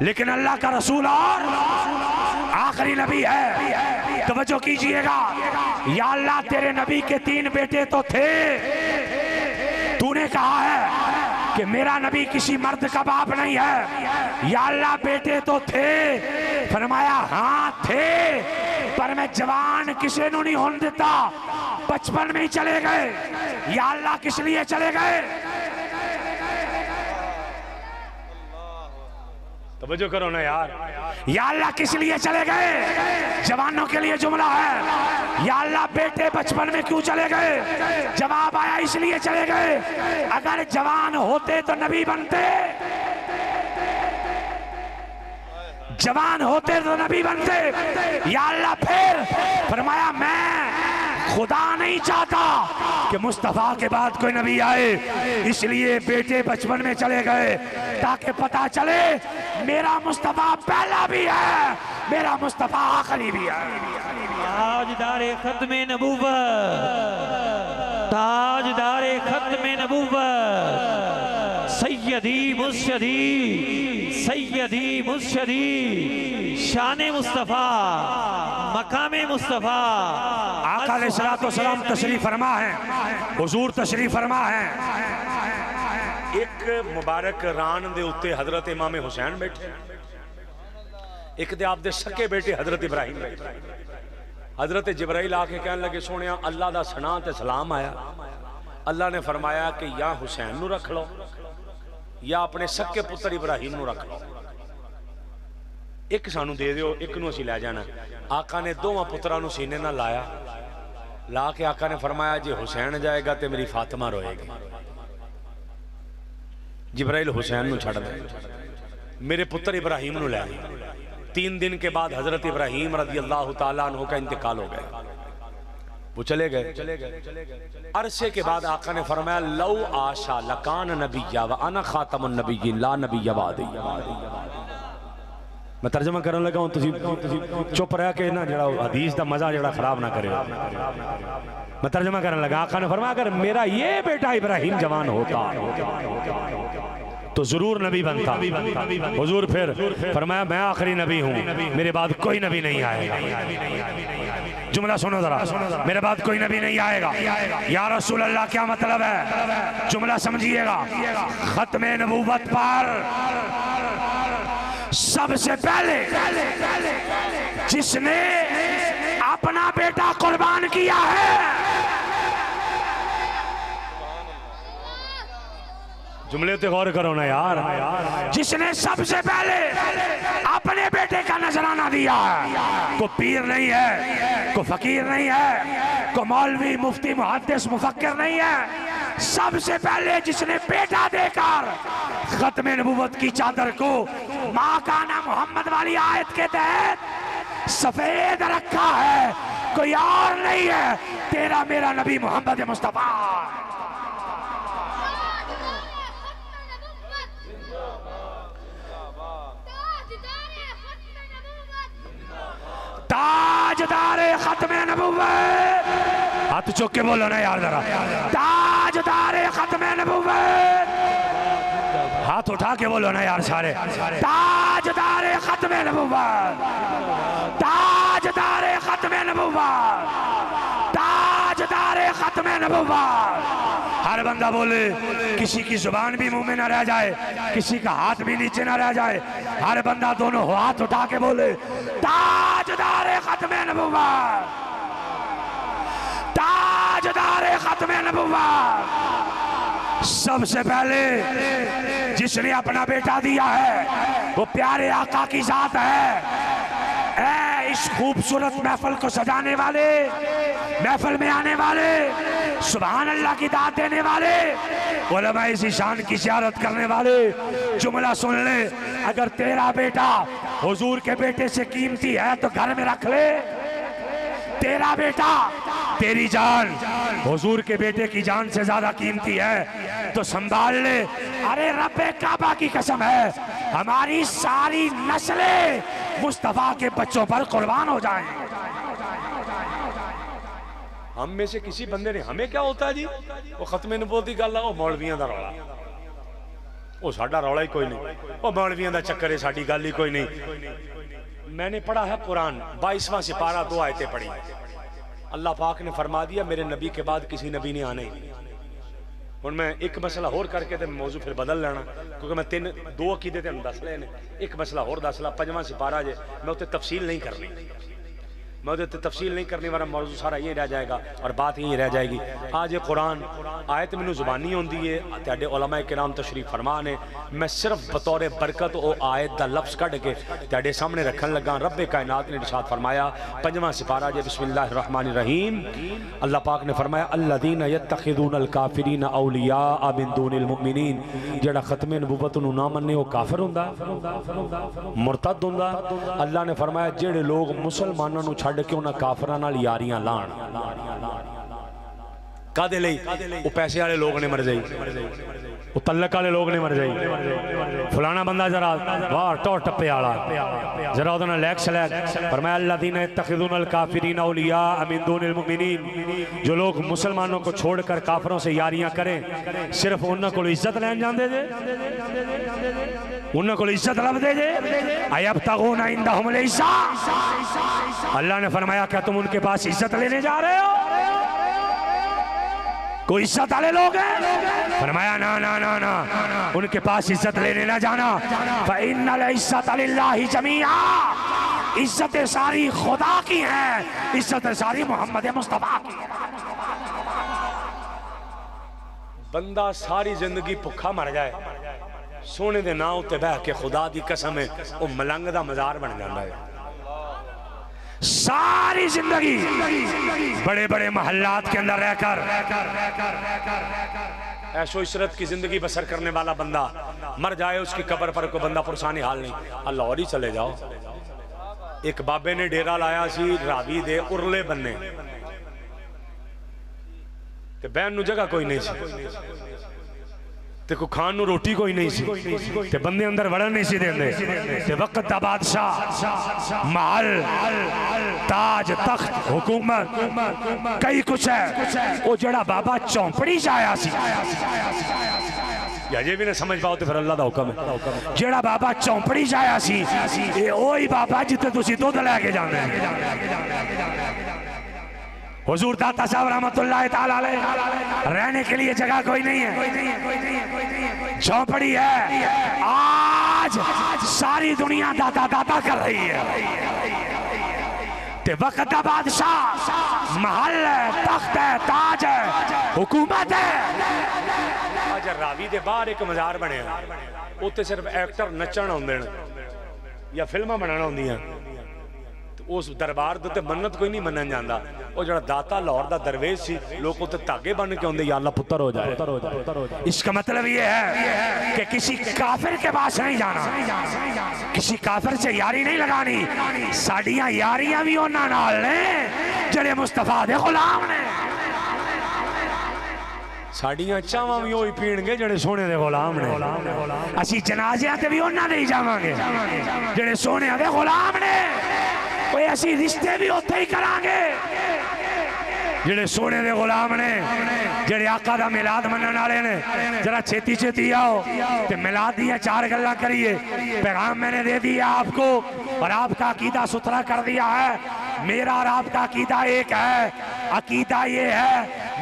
लेकिन अल्लाह का रसूल और आखिरी नबी है। तवज्जो कीजिएगा, या अल्लाह तेरे नबी के 3 बेटे तो थे, तूने कहा है कि मेरा नबी किसी मर्द का बाप नहीं है। या अल्लाह बेटे तो थे, फरमाया हाँ थे, पर मैं जवान किसी को नहीं होने देता, बचपन में ही चले गए। या अल्लाह किस लिए चले गए? तवज्जो करो ना यार, या अल्लाह किस लिए चले गए? जवानों के लिए जुमला है। या अल्लाह बेटे बचपन में क्यों चले गए? जवाब आया इसलिए चले गए, अगर जवान होते तो नबी बनते, जवान होते तो नबी बनते। या अल्लाह फिर फरमाया मैं खुदा नहीं चाहता कि मुस्तफा के बाद कोई नबी आए, इसलिए बेटे बचपन में चले गए ताकि पता चले मेरा मुस्तफा पहला भी है, मेरा मुस्तफा आखिरी भी है। ताजदारे खत्मे नबूवत, ताजदारे खत्मे नबूवत, सैयदी मुर्शदी, सैयदी मुर्शदी, शाने मुस्तफा, मकामे मुस्तफा। आका अलैहिस्सलातु वस्सलाम तशरीफ फरमा है, हुजूर तशरीफ फरमा है। एक मुबारक रान दे उत्ते हजरत इमाम हुसैन बैठे, एक दे आप दे सके बेटे हजरत इब्राहिम बैठे। हजरत जिब्राइल आके कहने लगे सोने अल्लाह दा सना ते सलाम आया। अल्लाह ने फरमाया कि या हुसैन नू रख लो या अपने सके पुत्र इब्राहिम नू रख लो, एक सानू दे दियो, एक नू असीं लै जाना। आका ने दोवां पुत्रां नू सीने नाल लाया, ला के आका ने फरमाया जे हुसैन जाएगा तो मेरी फातिमा रोएगी। जिब्राइल हुसैन नू छड़ दे, मेरे पुत्र इब्राहिम नू लै। 3 दिन के बाद हजरत इब्राहिम रज़ी अल्लाह ताला अन्हु का इंतकाल हो गया, वो चले गए। अरसे के बाद आका ने फरमाया लौ आशा लकान नबिय्या व अना खातमुन नबिय्यीन ला नबिय्य बादी। मैं तर्जमा करने लगा हूं, चुप रह के ना जरा हदीस का मजा जरा खराब ना करे। मैं तर्जमा करने लगा, आका ने फरमाया अगर मेरा ये बेटा इब्राहिम जवान होता तो जरूर नबी बनता। हुजूर फिर फरमाया मैं आखिरी नबी हूं, मेरे बाद कोई नबी नहीं आएगा। जुमला सुनो जरा, मेरे बाद कोई नबी नहीं आएगा। या रसूल अल्लाह क्या मतलब है? जुमला समझिएगा, खत्मे नबूवत पर सबसे पहले जिसने अपना बेटा कुर्बान किया है, जुमले पे गौर करो ना यार, जिसने सबसे पहले अपने बेटे का नजराना दिया है। को पीर नहीं है, को फकीर नहीं है, को मौलवी मुफ्ती मुहद्दिस मुफक्किर नहीं है, सबसे पहले जिसने बेटा देकर खत्मे नबूवत की चादर को माँ का नाम मोहम्मद वाली आयत के तहत सफेद रखा है, कोई और नहीं है, तेरा मेरा नबी मोहम्मद मुस्तफा। ताजदारे खत्मे नबूवत, हाथ चुक के बोलो ना यार जरा, ताजदारे खत्मे नबूवत हाथ उठा के बोलो ना यार सारे, ताजदारे खत्मे नबुव्वत, ताजदारे खत्मे नबुव्वत, ताजदारे खत्मे नबुव्वत। हर बंदा बोले, किसी की जुबान भी मुंह में ना रह जाए, किसी का हाथ भी नीचे ना रह जाए। हर बंदा दोनों हाथ उठा के बोले, ताजदारे खत्मे नबुव्वत, ताजदारे खत्मे नबुव्वत। सबसे पहले जिसने अपना बेटा दिया है वो प्यारे आका की जात है। इस खूबसूरत महफिल को सजाने वाले, महफिल में आने वाले, सुभान अल्लाह की दात देने वाले, उलमा इसी शान की ज़ियारत करने वाले, जुमला सुन ले, अगर तेरा बेटा हुजूर के बेटे से कीमती है तो घर में रख ले। तेरा बेटा, तेरी जान हुजूर के बेटे की जान से ज्यादा कीमती है तो संभाल ले। अरे रब्बे काबा की कसम है, हमारी सारी नस्लें मुस्तफा के बच्चों पर कुर्बान हो जाएं। हम में से किसी बंदे ने, हमें क्या होता है जी, वो खत्मे नबूवत की गल है, वो मौलवियां दा रौला, वो साडा रौला ही कोई नहीं, वो मौलवियां दा चक्कर है, साडी गल ही कोई नहीं। मैंने पढ़ा है कुरान 22वां सिपारा 2 आयतें पढ़ी। अल्लाह पाक ने फरमा दिया मेरे नबी के बाद किसी नबी ने आना ही। हुण मैं एक मसला होर करके ते मौजू फिर बदल लेना, क्योंकि मैं 2 अकीदे ते दस ले ने, एक मसला होर दस ला। 5वां सिपारा जे मैं उत्ते तफसील नहीं करनी, मैं उधर तफसील नहीं करने वाला, मौजू सारा ये रह जाएगा और बात यही रह जाएगी। आज ये कुरान आयत मैनू जुबानी होंदी है, तेरे उलमा किराम तशरीफ फरमा ने, मैं सिर्फ बतौर बरकत वो आयत का लफ्ज़ कढ़ के तेरे सामने रखन लगा। रब्बे कायनात ने इरशाद फरमाया 5वां सिपारा जे बिस्मिल्लाहिर्रहमानिर्रहीम, अल्लाह पाक ने फरमाया अल्लज़ीना यत्तखिज़ूनल काफ़िरीना औलिया मिन दूनिल मुमिनीन, जेड़ा खत्मे नबूवत नूं ना मन्ने वो काफिर हुंदा, मुरतद हुंदा। अल्लाह ने फरमाया जेड़े लोग मुसलमानों नूं के उन्हां काफिरां नाल यारियां लाण, कादे लई? वो पैसे वाले लोग ने मर जाई, वो तलक वाले लोग ने मर जाई, फलाना बंदा जरा वाह टो टप्पे वाला जरा उहदे नाल लैक सलैक। फरमाया अल्लज़ीना यत्तखिज़ूनल काफ़िरीना औलिया मिन दूनिल मुमिनीन, जो लोग मुसलमानों को छोड़कर काफिरों से यारियां करें, सिर्फ उन्हां कोल इज्जत लैन जांदे जे, उन्हां कोल इज्जत लभदे जे। अयब्तगूना इंदहुमुल इज़्ज़ा, अल्लाह ने फरमाया क्या तुम उनके पास इज्जत लेने जा रहे हो? कोई इज्जत वाले लोग हैं? फरमाया ना ना ना ना, उनके पास इज्जत लेने ना जाना। फ़इन्नल इज़्ज़ता लिल्लाहि जमीआ, इज्जतें सारी खुदा की हैं, इज्जतें सारी मोहम्मद मुस्तफा की है। बंदा सारी जिंदगी भुखा मर जाए, सोने दे नां उत्ते बह के खुदा दी कसम है वो मलंग दा मजार बन जाता है। सारी जिंदगी बड़े बड़े महल्लात के अंदर रहकर ऐशो इशरत की जिंदगी बसर करने वाला बंदा मर जाए, उसकी कब्र पर कोई बंदा पुरसानी हाल नहीं, अल्लाह और ही चले जाओ। एक बाबे ने डेरा लाया सी रावी दे उरले बन्ने ते बहन नू जगह कोई नहीं सी ते को खान नू रोटी कोई नहीं सी ते बंदे अंदर वड़न नहीं सी देंदे ते वक्त दा बादशाह महल ताज तख्त हुकूमत कई कुछ है। वो जड़ा बाबा चौंपड़ी च आया सी, अजे भी ना समझ पाओ तो फिर अल्लाह दा हुक्म है। जेड़ा बाबा चौंपड़ी च आया सी ये ओही बाबा जिथे तुसी दुध लैके जांदे हुजूर दाता साहब रहमतुल्लाह ताला अलैह रहने के लिए जगह कोई नहीं है, झोपड़ी है। आज सारी दुनिया दाता दाता कर रही है ते वक्त का बादशाह महल है, तख्त है, ताज है, हुकूमत है। आज रावी दे बाहर एक मजार बने उत्ते सिर्फ एक्टर नचण आउंदे या फिल्मां बनाना होंदियां, उस दरबार दे मन्नत कोई नहीं मनन जाता। वो जड़ा दाता लाहौर दा दरवेश सी लोग उत्ते धागे बन के आउंदे या अल्लाह पुत्र हो जाए। इसका मतलब ये है कि किसी काफिर के पास नहीं जाना, किसी काफिर से यारी नहीं लगानी। साडियां यारियां भी उन्हां नाल ने जेड़े मुस्तफा दे गुलाम ने, साडियां चावां भी ओही पीणगे जेड़े सोने दे गुलाम ने। असी जनाज़ियां ते भी उन्हां दे ही जावांगे जेड़े सोने दे गुलाम ने। असी रिश्ते भी उत्थे ही करांगे जेड़े सोने दे गुलाम ने, जेड़े आका दा मिलाद मनन वाले ने, जरा छेती छेती आओ ते मिलाद दी चार गल्लां करिए। पैगाम मैंने दे दिया आपको और आपका अकीदा सुथरा कर दिया है। मेरा और आपका अकीदा एक है। अकीदा ये है,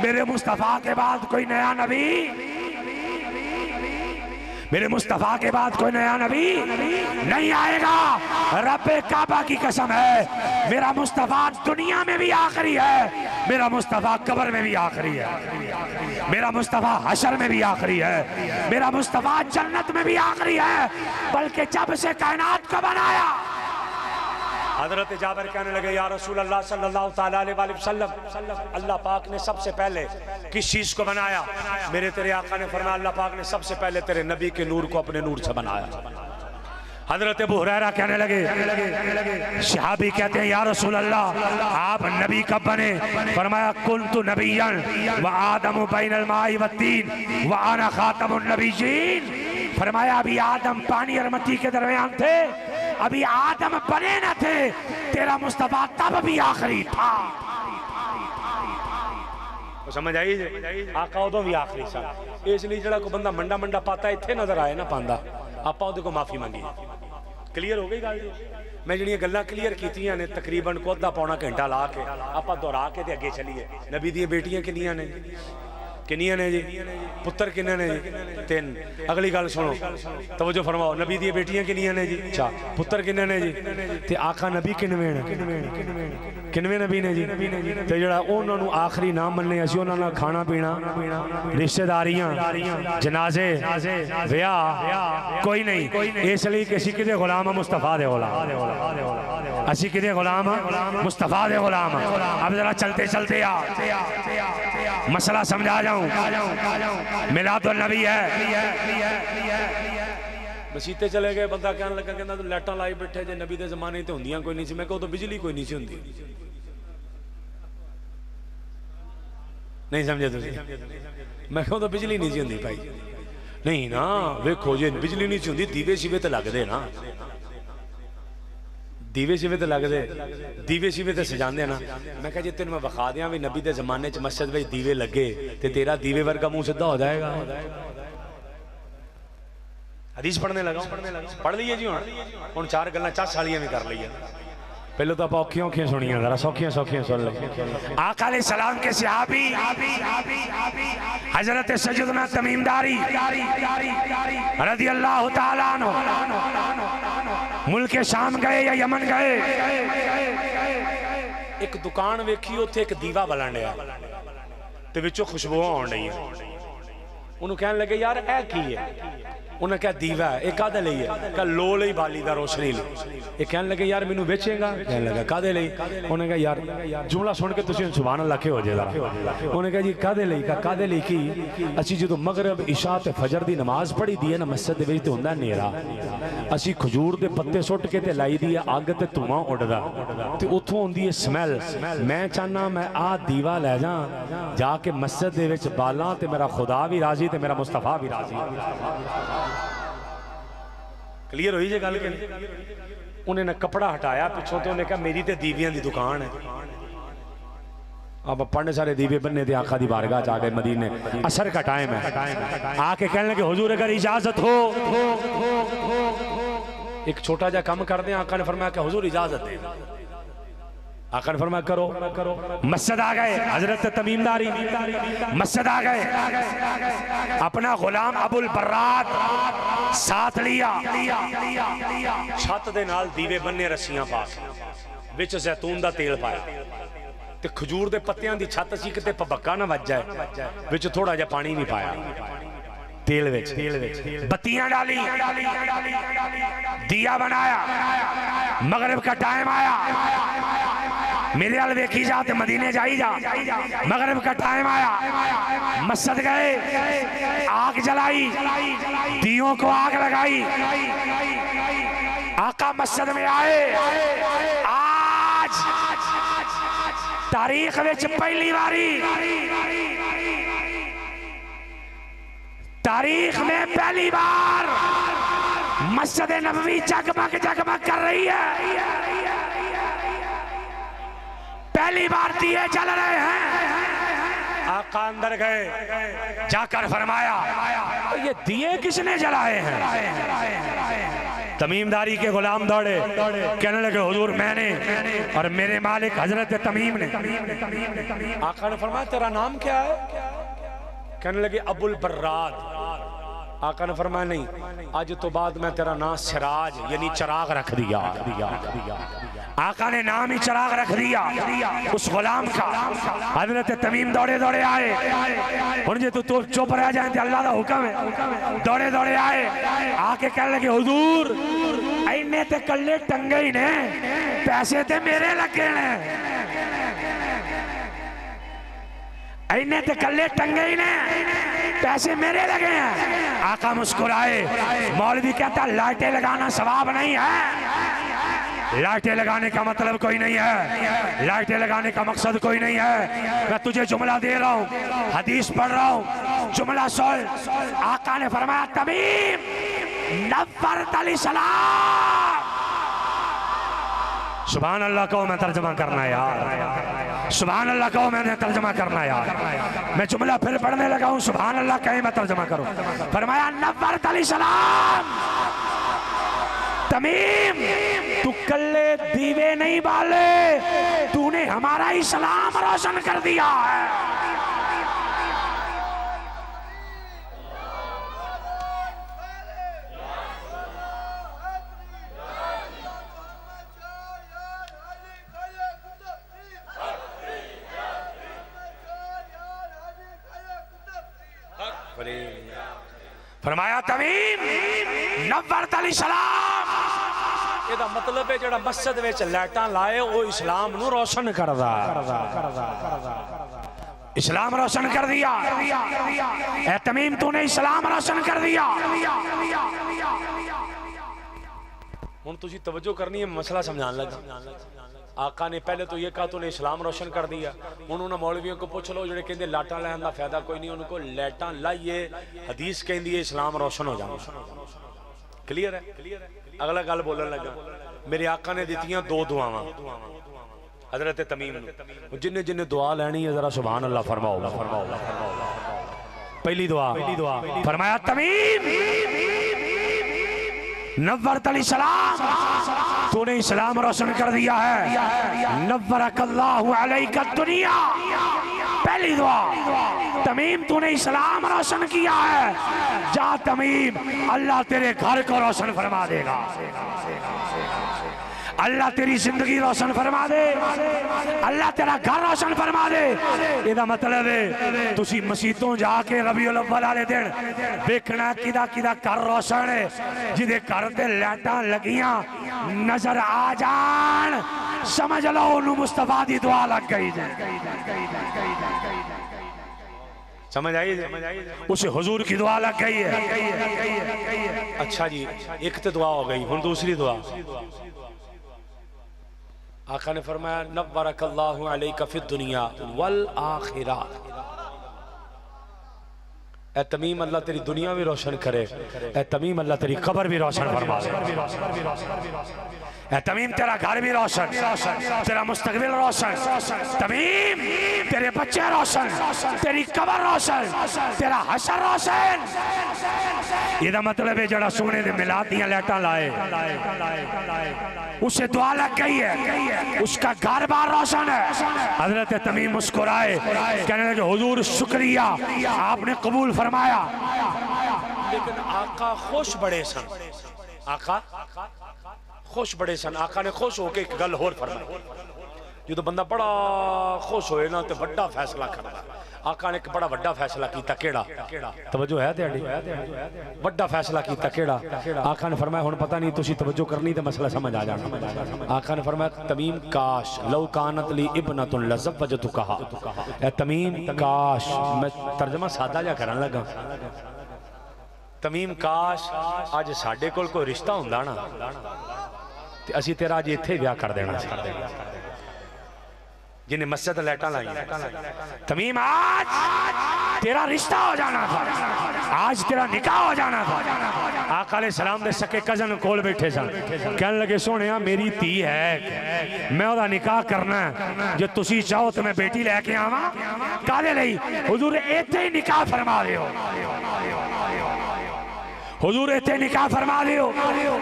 मेरे मुस्तफ़ा के बाद कोई नया नबी, मेरे मुस्तफ़ा के बाद कोई नया नबी नहीं आएगा। रब्बे काबा की कसम है, मेरा मुस्तफ़ा दुनिया में भी आखिरी है, मेरा मुस्तफ़ा कब्र में भी आखिरी है, मेरा मुस्तफ़ा हशर में भी आखिरी है, मेरा मुस्तफ़ा जन्नत में भी आखिरी है। बल्कि जब से कायनात को बनाया, हजरत जाबिर कहने लगे या रसूल अल्लाह सल्लल्लाहु तआला अलैहि वसल्लम, अल्लाह पाक ने सबसे पहले किस चीज को बनाया? मेरे तेरे आका ने फरमाया अल्लाह पाक ने सबसे पहले तेरे नबी के नूर को अपने नूर से बनाया। हजरत अबू हुरैरा कहने लगे, सहाबी कहते हैं या रसूल अल्लाह आप नबी कब बने? फरमाया कुन्तु नबिय्यन व आदम बैनल माई व तीन व अना खातमुन नबिय्यीन। फरमाया अभी आदम पानी और मिट्टी के दरमियान थे, अभी आदम बने न थे, तेरा मुस्तफा तब भी आखिरी था। समझ आई? आका उदों भी आखिरी सा। इसलिए जड़ा को बंदा मंडा मंडा पाता इत्थे नजर आए ना पांदा, आपां उहदे को माफी मंगी। क्लीयर हो गई गल जी? मैं जिहड़ियां गल्लां क्लीयर कीतियां ने तकरीबन को अद्धा पौना घंटा ला के आपां दोहरा के ते अगे चलीए। नबी दी बेटियां किन्नियां ने? किन्नियां ने जी? पुत्र किन्ने ने जी? 3। अगली गल सुनो, तवज्जो फरमाओ, नबी दी बेटियां किन्नियां ने जी? अच्छा, पुत्र किन्ने ने जी? ते आका नबी किन्नवें ने? किन्नवें नबी ने जी? ते जेड़ा उन्हां नूं आखिरी नाम मन्ने असीं उन्हां नाल खाना पीना, रिश्तेदारियां, जनाजे, विआह कोई नहीं। इसलिए कि असीं किदे गुलाम आ? मुस्तफा दे गुलाम। असीं किदे गुलाम आ? मुस्तफा दे गुलाम। अब जरा चलते चलते आ मसला समझा जाऊं। मिलादुन नबी है। मसीते चले गए, बंदा कहने लगा कहना तू लाइटां लाई बैठे जे, नबी दे जमाने ते होंदियां कोई नहीं सी। मैं कहा तो बिजली कोई नहीं सी होंदी। नहीं समझे तुसीं? मैं कहा तो बिजली नहीं सी होंदी भाई। नहीं ना, वेखो जे बिजली नहीं सी होंदी दीवे शिवे ते लगदे ना, दीवे शिवे ते लगदे, दीवे शिवे ते सजांदे ना। मैं कहा जे तेन मैं विखा दियां भी नबी दे जमाने च मस्जिद में दीवे लगे ते तेरा दीवे वर्गा मुंह सीधा हो जाएगा। हदीस पढ़ने लगा, पढ़ लीए जी। हुण 4 गल्लां चस वालियां भी कर लईए। पहले तो आप औखियां औखियां सुनिया, जरा सौखियां सौखियां सुन ले। आका अलैहि सलाम के सहाबी हजरत सैयदना तमीमदारी रज़ियल्लाहु ताला अन्हु मुल्क शाम गए या यमन गए, एक दुकान वेखी, उत्थे एक दीवा बलन डया ते विचों खुशबू आउण लई। उन्होंने कहने लगे यार ऐ की है? उन्हें क्या दीवा है? एक कादे लई है? कहा लो लई बाली दा रोशनी लई। ये कहने लगे यार मैनू बेचेगा? कहने लगा कादे लई? उन्हें कहा यार जुमला सुन के तुसीं सुभान अल्लाह के हो जाएगा। उन्हें कहा जी कादे लई? कहा कादे लई की? असीं जदों मगरब इशा ते फजर दी नमाज पढ़ी दी है ना मस्जिद दे विच ते हुंदा नेरा, असीं खजूर दे पत्ते सुट के ते लाई दी है अग ते धुआं उड़दा ते उत्थों आउंदी है स्मैल। मैं चाहना मैं आ दीवा लै जा जाके मस्जिद दे विच बालां ते मेरा खुदा भी राजी ते मेरा मुस्तफा भी राजी। क्लियर हुई जे गल? उन्हें ना कपड़ा हटाया पिछों तो उन्हें कहा मेरी तो दीवियां दी दुकान है। अब पढ़ने सारे दीवे बनने थे आका दी बारगाह आ गए मदीने। असर का टाइम है, आके कहने लगे हुजूर अगर इजाजत हो एक छोटा जा काम कर दें। आका ने फरमाया कि हुजूर इजाजत दे। आका ने फरमाया करो। मस्जिद आ गए, हजरत तमीमदारी मस्जिद आ गए, अपना गुलाम अबुल बर्राद साथ लिया, छत दे नाल दीवे बन्ने रस्सियां पा के विच जैतून दा तेल पाया ते खजूर दे पत्तियां दी छत सी किते भबक्का ना वज जाए, विच थोड़ा जिहा पानी भी पाया तेल विच, बत्तियां डाली, दिया बनाया। मगरिब का टाइम आया, मेरे वाल वेखी जा ते मदीने जाई जा। मगरिब का टाइम आया, मस्जिद गए, आग जलाई, दियों को आग लगाई। आका मस्जिद में आए। आज तारीख विच पहली बारी, तारीख में पहली बार मस्जिद नबवी जगमग जगमग कर रही है। पहली बार दिए जल रहे हैं। आका अंदर गए, जाकर फरमाया ये दिए किसने जलाए हैं? तमीमदारी के गुलाम दौड़े, कहने लगे हुजूर मैंने और मेरे मालिक हजरत तमीम ने। आका ने फरमाया तेरा नाम क्या है? कहने लगे अबुल बर्राद। आका ने फरमाया नहीं, आज तो बाद मैं तेरा नाम सिराज यानी चिराग रख दिया। आका ने नाम ही चिराग रख दिया उस गुलाम का। हजरत तमीम दौड़े दौड़े आए, हुण जे तू चुप रह जाए तो अल्लाह का हुक्म है। दौड़े दौड़े आए, आके कहने लगे हुजूर इन्ने ते कल्ले टंगे ही ने, पैसे ते मेरे लगे ने। इन्ने ते कल्ले टंगे ही ने, पैसे मेरे लगे हैं। आका मुस्कुराए। मौलवी कहता लाइटें लगाना सवाब नहीं है, लाइटें लगाने का मतलब कोई नहीं है, लाइटें लगाने का मकसद कोई नहीं है। मैं तुझे जुमला दे रहा हूँ, हदीस पढ़ रहा हूँ, जुमला सुन। आका ने फरमाया तमीम नफ़रत अली सलाम। सुभान अल्लाह को मैं तर्जमा करना यार, सुभान अल्लाह को मैंने तर्जमा करना यार। मैं जुमला फिर पढ़ने लगा हूँ, सुभान अल्लाह कहे मैं तर्जमा करूँ। फरमाया नफ़रत अली सलाम, तमीम तू कल्ले दीवे नहीं बाले, तूने हमारा इस्लाम रोशन कर दिया है। फरमाया तमीम नफ़रत अली सलाम, ਇਹਦਾ मतलब है ਜਿਹੜਾ मस्जिद ਵਿੱਚ ਲਾਈਟਾਂ ਲਾਏ ਉਹ इस्लाम ਨੂੰ रोशन करदा, इस्लाम रोशन कर दिया। ए तमीम तूने इस्लाम रोशन कर दिया। हुण तुसी तवज्जो करनी है, मसला समझाने लगा। आका ने पहले तो ये कहा तूने इस्लाम रोशन कर दिया। उन्होंने मौलवियों को पूछ लो जो कहते लाटा लैन का फायदा कोई नहीं, उनको लाइटा लाइए, हदीस कहती है इस्लाम रोशन हो जाए। क्लियर है? अगला गल बोलन लगा, मेरे आका ने दित्तियां दो दुआवां हजरत तमीम ने, जिन्हें जिन्हें दुआ लैनी है जरा सुभान अल्लाह फरमाओ। पहली दुआ फरमाया तमीम नव्वरत अली सलाम, तूने इस्लाम रोशन कर दिया है। नव्वरकल्लाहु अलैका दुनिया, पहली दुआ तमीम तूने इस्लाम रोशन किया है। जा तमीम अल्लाह तेरे घर को रोशन फरमा देगा, अल्लाह तेरी जिंदगी रोशन फरमा दे, अल्लाह तेरा घर रोशन फरमा दे। ਇਹਦਾ मतलब है तुसी मसीतों जाके रबीउल अव्वल वाले दिन देखना किदा किदा घर रोशन है, जिदे घर ते लाइटां लगियां नजर आ जान, समझ लो उन्होंने मुस्तफा दी दुआ लग गई। समझ आई? उसे हुजूर की दुआ लग गई है। अच्छा जी, एक तो दुआ हो गई, हुन दूसरी दुआ। आका ने फरमाया नव्वरकल्लाहु अलैका फिद दुनिया वल आखिरा। ए तमीम अल्लाह तेरी दुनिया भी रोशन करे, ए तमीम अल्लाह तेरी कब्र भी रोशन फरमा दे। ए तमीम तेरा घर भी रोशन, तेरा मुस्तकबिल रोशन, तमीम तेरे बच्चे रोशन, तेरी कब्र रोशन, तेरा हशर रोशन। ਇਹਦਾ मतलब है जड़ा सोने दे मिलाद दियां लाइटां लाए उसे दुआ लग गई है, उसका घर बार रोशन है। हजरत तमीम मुस्कुराए, कहने लगे हुजूर शुक्रिया आपने कबूल फरमाया। लेकिन आका खुश बड़े सन, आका खुश बड़े सन। आका ने खुश होके एक गल होर फरमाई, जो तो बंदा बड़ा खुश होए ना तो बड़ा फैसला करता। आका ने एक बड़ा वड्डा फैसला किया, केड़ा? तवज्जो है तेरी? वड्डा फैसला किया केड़ा? आका ने फरमाया हुण पता नहीं तुसी तवज्जो करनी तो मसला समझ आ जाना। आका ने फरमाया तमीम काश लौ कानत ली इब्नतुन लज़व्वजतुकहा। ए तमीम काश, मैं तर्जमा सादा जा करन लगा, तमीम काश अज साडे कोल कोई रिश्ता हुंदा ना ते असीं तेरा अज इत्थे विआह कर देना सी, जिन्हें मस्जिद लाइटां लाई। तमीम आज तेरा रिश्ता हो जाना था, आज तेरा निकाह हो जाना था। आका अलैहि सलाम दे सके कजन कोल बैठे सन, कहने लगे सोने मेरी धी है, मैं ओदा निकाह करना है, जो तुसी चाहो तो मैं बेटी लैके आवा। काले नहीं हुजूर इत्थे ही निकाह फरमा दियो, हुजूर इत्थे निकाह फरमा दियो।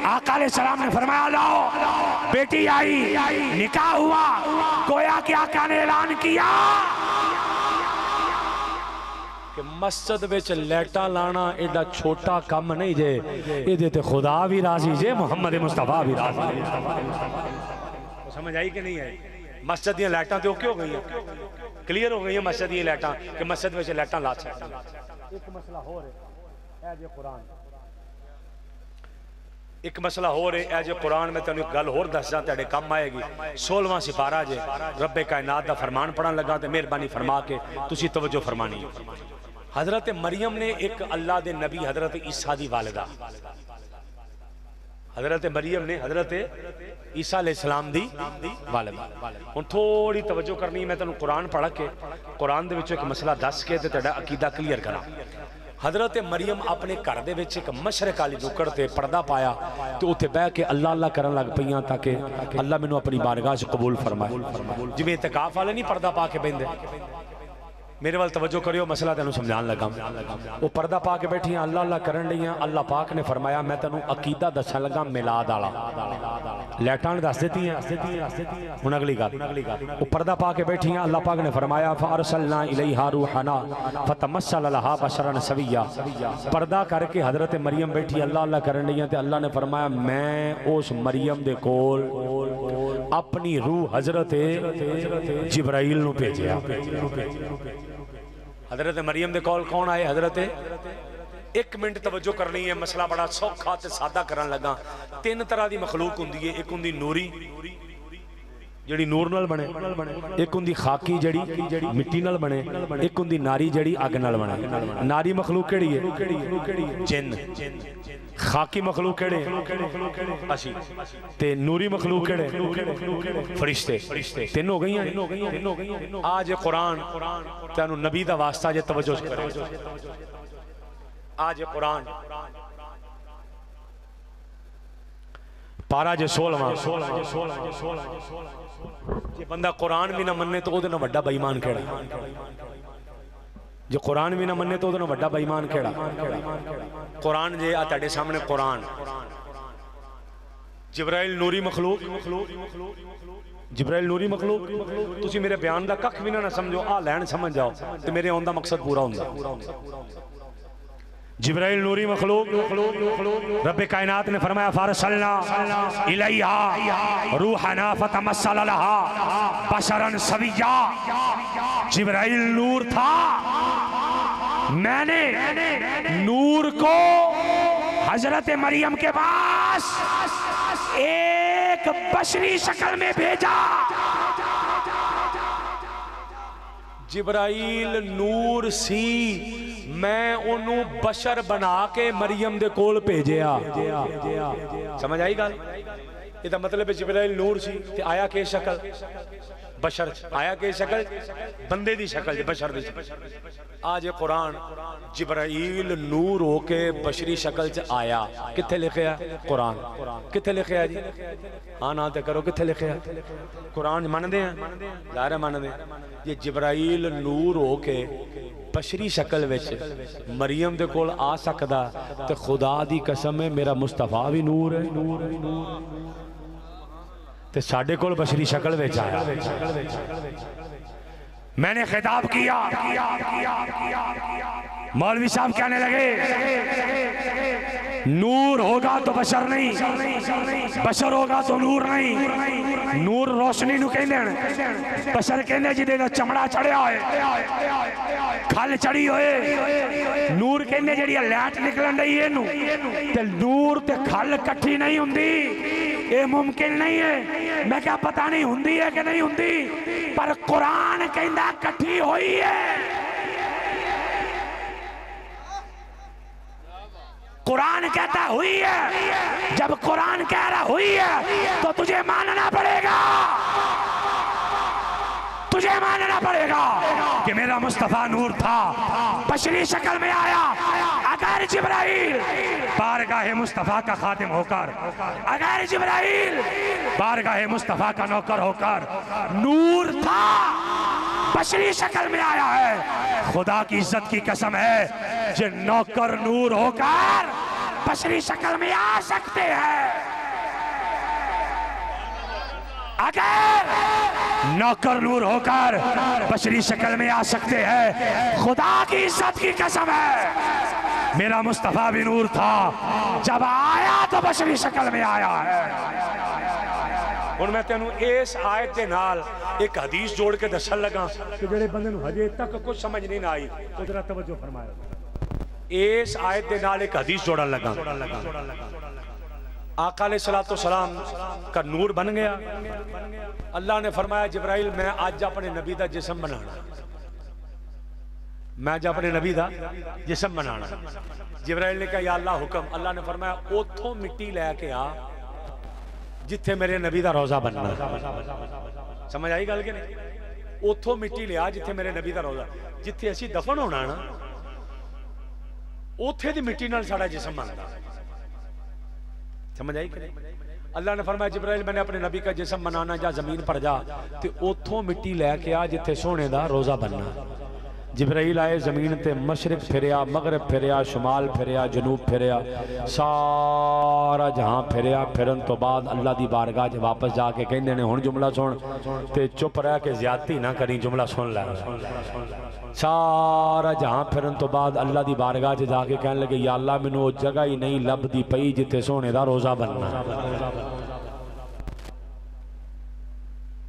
आका अलैहि सलाम ने फरमाया लाओ, बेटी आई, निकाह हुआ। गोया कि आका ने ऐलान किया कि मस्जिद विच लाइटां लाना एडा छोटा काम नहीं जे, इहदे ते खुदा भी राजी जे, मुहम्मद मुस्तफा भी राजी। समझ आई कि नहीं आई? मस्जिद दी लाइटां तो क्यों हो गई, क्लियर हो गई है मस्जिद दी लाइटां कि मस्जिद विच लाइटां ला सकते। एक मसला हो रहा है जे कुरान, एक मसला हो रहा है जो कुरान में तेन एक गल होर दसदा तेरे काम आएगी। 16वां सिपारा जे रब्बे कायनात दा फरमान पढ़न लगा तो मेहरबानी फरमा के तुसी तवज्जो फरमानी। हजरत मरियम ने एक अल्लाह दे नबी हजरत ईसा दी वालिदा, हजरत मरियम ने हजरत ईसा अलैहिस्सलाम दी वालिदा। हुण थोड़ी तवज्जो करनी, मैं तेन कुरान पढ़ के कुरान दे विचों एक मसला दस के ते तेरा अकीदा क्लीयर करा। हजरत मरियम अपने घर दे विच एक मशरक वाली नुक्कड़ ते पर्दा पाया तो उत्थे बह के अल्लाह अल्लाह करन लग पईयां ताकि अल्लाह मैनू अपनी बारगाह च कबूल फरमाए। जिवें इतिकाफ वाले नहीं पर्दा पा के बहिंदे, मेरे वाल तवज्जो करियो, मसला तेनू समझान लगा। वो पर्दा पा के बैठियां अल्लाह अल्लाह करन लईयां। अल्लाह पाक ने फरमाया मैं तेनू अकीदा दसन लगा मिलाद वाला। लाइटां ने दस दित्तियां, हुण अगली गल, वो पर्दा पा के बैठियां। अल्लाह पाक ने फरमाया फअरसलना इलैहा रूहना फतमस्सल लहा बशरन सविया। पर्दा करके हजरत मरियम बैठी अल्लाह अल्लाह करन लईयां ते अल्लाह ने फरमाया मैं उस मरियम दे कोल अपनी रूह हजरत जिब्राइल नू भेजिया। हजरत मरियम दे कौल कौन आए? हजरत, एक मिनट तवज्जो करनी है, मसला बड़ा सौखा ते सादा करन लगा। तीन तरह की मखलूक हुंदी है, एक हुंदी नूरी जिहड़ी नूर नाल बने, एक हुंदी खाकी जिहड़ी मिट्टी नाल बने, एक हुंदी नारी जिहड़ी अग नाल बने। नारी मखलूक किहड़ी है? जिन्न। खाकी मखलूक केड़े? असी। ते नूरी मखलूक केड़े? फरिश्ते। तीन हो गई। आज कुरान तेनू नबी दा वास्ता जे तवज्जो करे, आज कुरान पारा जे 16वां, जे बंदा कुरान भी ना मन्ने तो ओदे नाल वड्डा बेईमान केड़ा? जो कुरान भी ना मन्ने तो ओदे नाल वड्डा बेईमान केड़ा? कुरान जे आ तुहाडे सामने कुरान, जिब्राइल नूरी मखलूक, जिब्राइल नूरी मखलूक। तुसी मेरे बयान दा कख भी ना समझो, आ लैन समझ जाओ ते मेरे आउण दा मकसद पूरा हुंदा। जिब्राइल नूरी मखलूक, रब्बे कायनात ने फरमाया फरसलना इलैहा रूहना फतमस्सल लहा बशरन सविया। जिब्राइल नूर था, मैंने नूर को हजरत मरियम के पास एक बशरी शक्ल में भेजा। जिब्राइल नूर सी, मैं ओनू बशर बना के मरियम दे कोल भेजिया। समझ आई गल? इहदा मतलब जिब्राइल नूर सी ते आया के शक्ल? बशर। आया के शक्ल? बंदे दी शक्ल, बशर दी। आज कुरान जिब्राइल नूर होके बशरी शक्ल च आया, किथे लिखिया? कुरान। किथे लिखिया जी? हाँ ना तो करो, किथे लिखिया? कुरान मनदे हैं, ज़ाहिर मनदे। ये जिब्राइल नूर होके बशरी शक्ल विच मरियम दे कोल आ सकदा ते खुदा दी कसम है मेरा मुस्तफा भी नूर है, ते साडे कोल बशरी शक्ल विच आया। मैंने खिताब किया, मौलवी साहब कहने लगे नूर होगा तो बशर नहीं, बशर होगा तो नूर नहीं। नूर रोशनी नू कहंदे, बशर कहंदे जिहदे दा चमड़ा चढ़िया होए, खल चढ़ी होए। नूर कहंदे जिहड़ी लाइट निकलन दी इहनू, ते नूर ते खल इकट्ठी नहीं हुंदी, ये मुमकिन नहीं है। मैं क्या पता नहीं हुंदी है कि नहीं हुंदी, पर कुरान कहंदा इकट्ठी हुई है। कुरान कहता हुई है। जब कुरान कह रहा हुई है तो तुझे मानना पड़ेगा, तुझे मानना पड़ेगा कि मेरा मुस्तफ़ा नूर था, बशरी शक्ल में आया। अगर जिब्राइल बारगाह मुस्तफ़ा का खातिम होकर, अगर जिब्राइल बारगाह मुस्तफ़ा का नौकर होकर नूर था, बशरी शक्ल में आया है, खुदा की इज्जत की कसम है जो नौकर नूर होकर बशरी शक्ल में आ सकते हैं। अगर नौकर नूर होकर बशरी शक्ल में आ सकते हैं, खुदा की इज्जत की कसम है मेरा मुस्तफा भी नूर था, जब आया तो बशरी शक्ल में आया है। हुण मैं तेनू इस आयत के नाल एक हदीस जोड़ के दसन लगा कि जेड़े बंदे नू हजे तक कुछ समझ नहीं आई, तो जरा तवज्जो फरमाया। इस आयत के नाल एक हदीस जोड़न लगा। आका अलैहिस्सलातु वस्सलाम का नूर बन गया। अल्लाह ने फरमाया जिब्राइल मैं आज अपने नबी का जिस्म बनाना, मैं आज अपने नबी का जिस्म बनाना। जिब्राइल ने कहा या अल्लाह हुक्म। अल्लाह ने फरमाया उथों मिट्टी लैके आ जिथे मेरे नबी का रोजा बनना। समझ आई गल कि नहीं? उथों मिट्टी लिया जिथे मेरे नबी का रोजा, जिथे असी दफन होना ना उथे दी मिट्टी नाल साडा जिस्म बनदा। समझ आई कि नहीं? अल्लाह ने फरमाया जिब्राइल मैंने अपने नबी का जिस्म बनाना, जा जमीन पर जा ते उथों मिट्टी लैके आ जिथे सोने का रोजा बनना। जिब्राइल आए जमीन ते मशरक फिरया, मगरब फिरया, शुमाल फिरया, जनूब फिरया, सारा जहां फिरया। फिरन तो बाद अल्लाह की बारगाह च वापस जाके कहंदे ने हुण जुमला सुन ते चुप रह के ज्यादती ना करी, जुमला सुन लै। सारा जहां फिरन तो बाद अल्लाह की बारगाह च जाके कहने लगे या अल्लाह मैनू वो जगह ही नहीं लभदी पई जिथे सोने का रोजा बनना।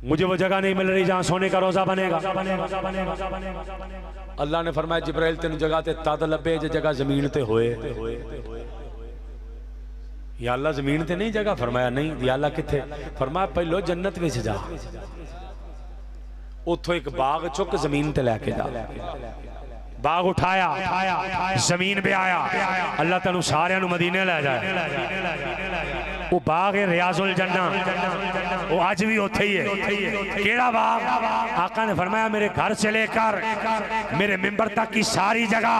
मुझे वो जगह नहीं मिल रही जहां सोने का रोजा बनेगा। अल्लाह ने फरमाया जिब्राइल तेन जगह ते तद लभे जे जगह जमीन ते होए। या अल्लाह जमीन ते नहीं जगह? फरमाया नहीं। या अल्लाह किथे? फरमाया पहलो जन्नत विच जा, उथों एक बाग चुक जमीन ते लैके जा। बाग उठाया, जमीन पे आया। अल्लाह तेनू सारियां नू मदीने ले जाए। वो बाग है रियाजुल जन्ना, वो आज भी उथे ही है। केड़ा बाग? आका ने फरमाया मेरे घर से लेकर मेरे मिंबर तक की सारी जगह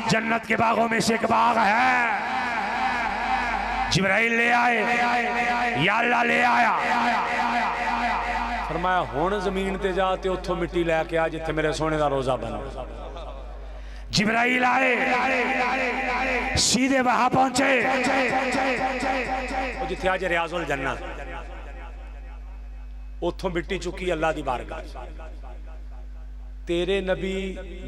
जन्नत के बागों में से एक बाग है। जिब्राइल ले आए, या अल्लाह ले आया। फरमाया हुण जमीन ते जा ते उथों मिट्टी लैके आ जिथे मेरे सोने का रोजा बना। जिब्राइल आए, सीधे वहां पहुंचे जिथे आज रियाजुल जन्ना, उथों मिट्टी चुकी अल्लाह दी बारगाह। तेरे नबी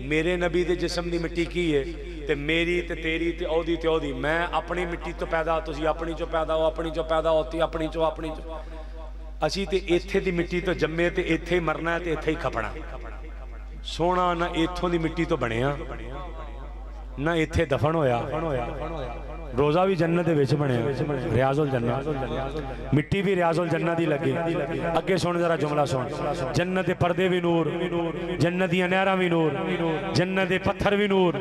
मेरे नबी दे जिस्म दी मिट्टी की है ते मेरी ते तेरी ते ओदी ते ओदी। मैं अपनी मिट्टी तो पैदा, तुसी अपनी चो पैदा हो, अपनी चो पैदा होती अपनी चो अपनी चो। असी ते इत्थे दी मिट्टी तो जम्मे ते इत्थे ही मरना ते इत्थे ही खपना। सोना ना इथों दी मिट्टी तो बनया ना इत्थे दफन होया। रोजा भी जन्नत दे विच बनया, रियाजुल जन्ना। मिट्टी भी रियाजुल जन्ना दी लगी। अगे सुन जरा जुमला सुन। जन्नत दे पर्दे भी नूर, जन्नत दी नहरां भी नूर, जन्नत दे पत्थर भी नूर,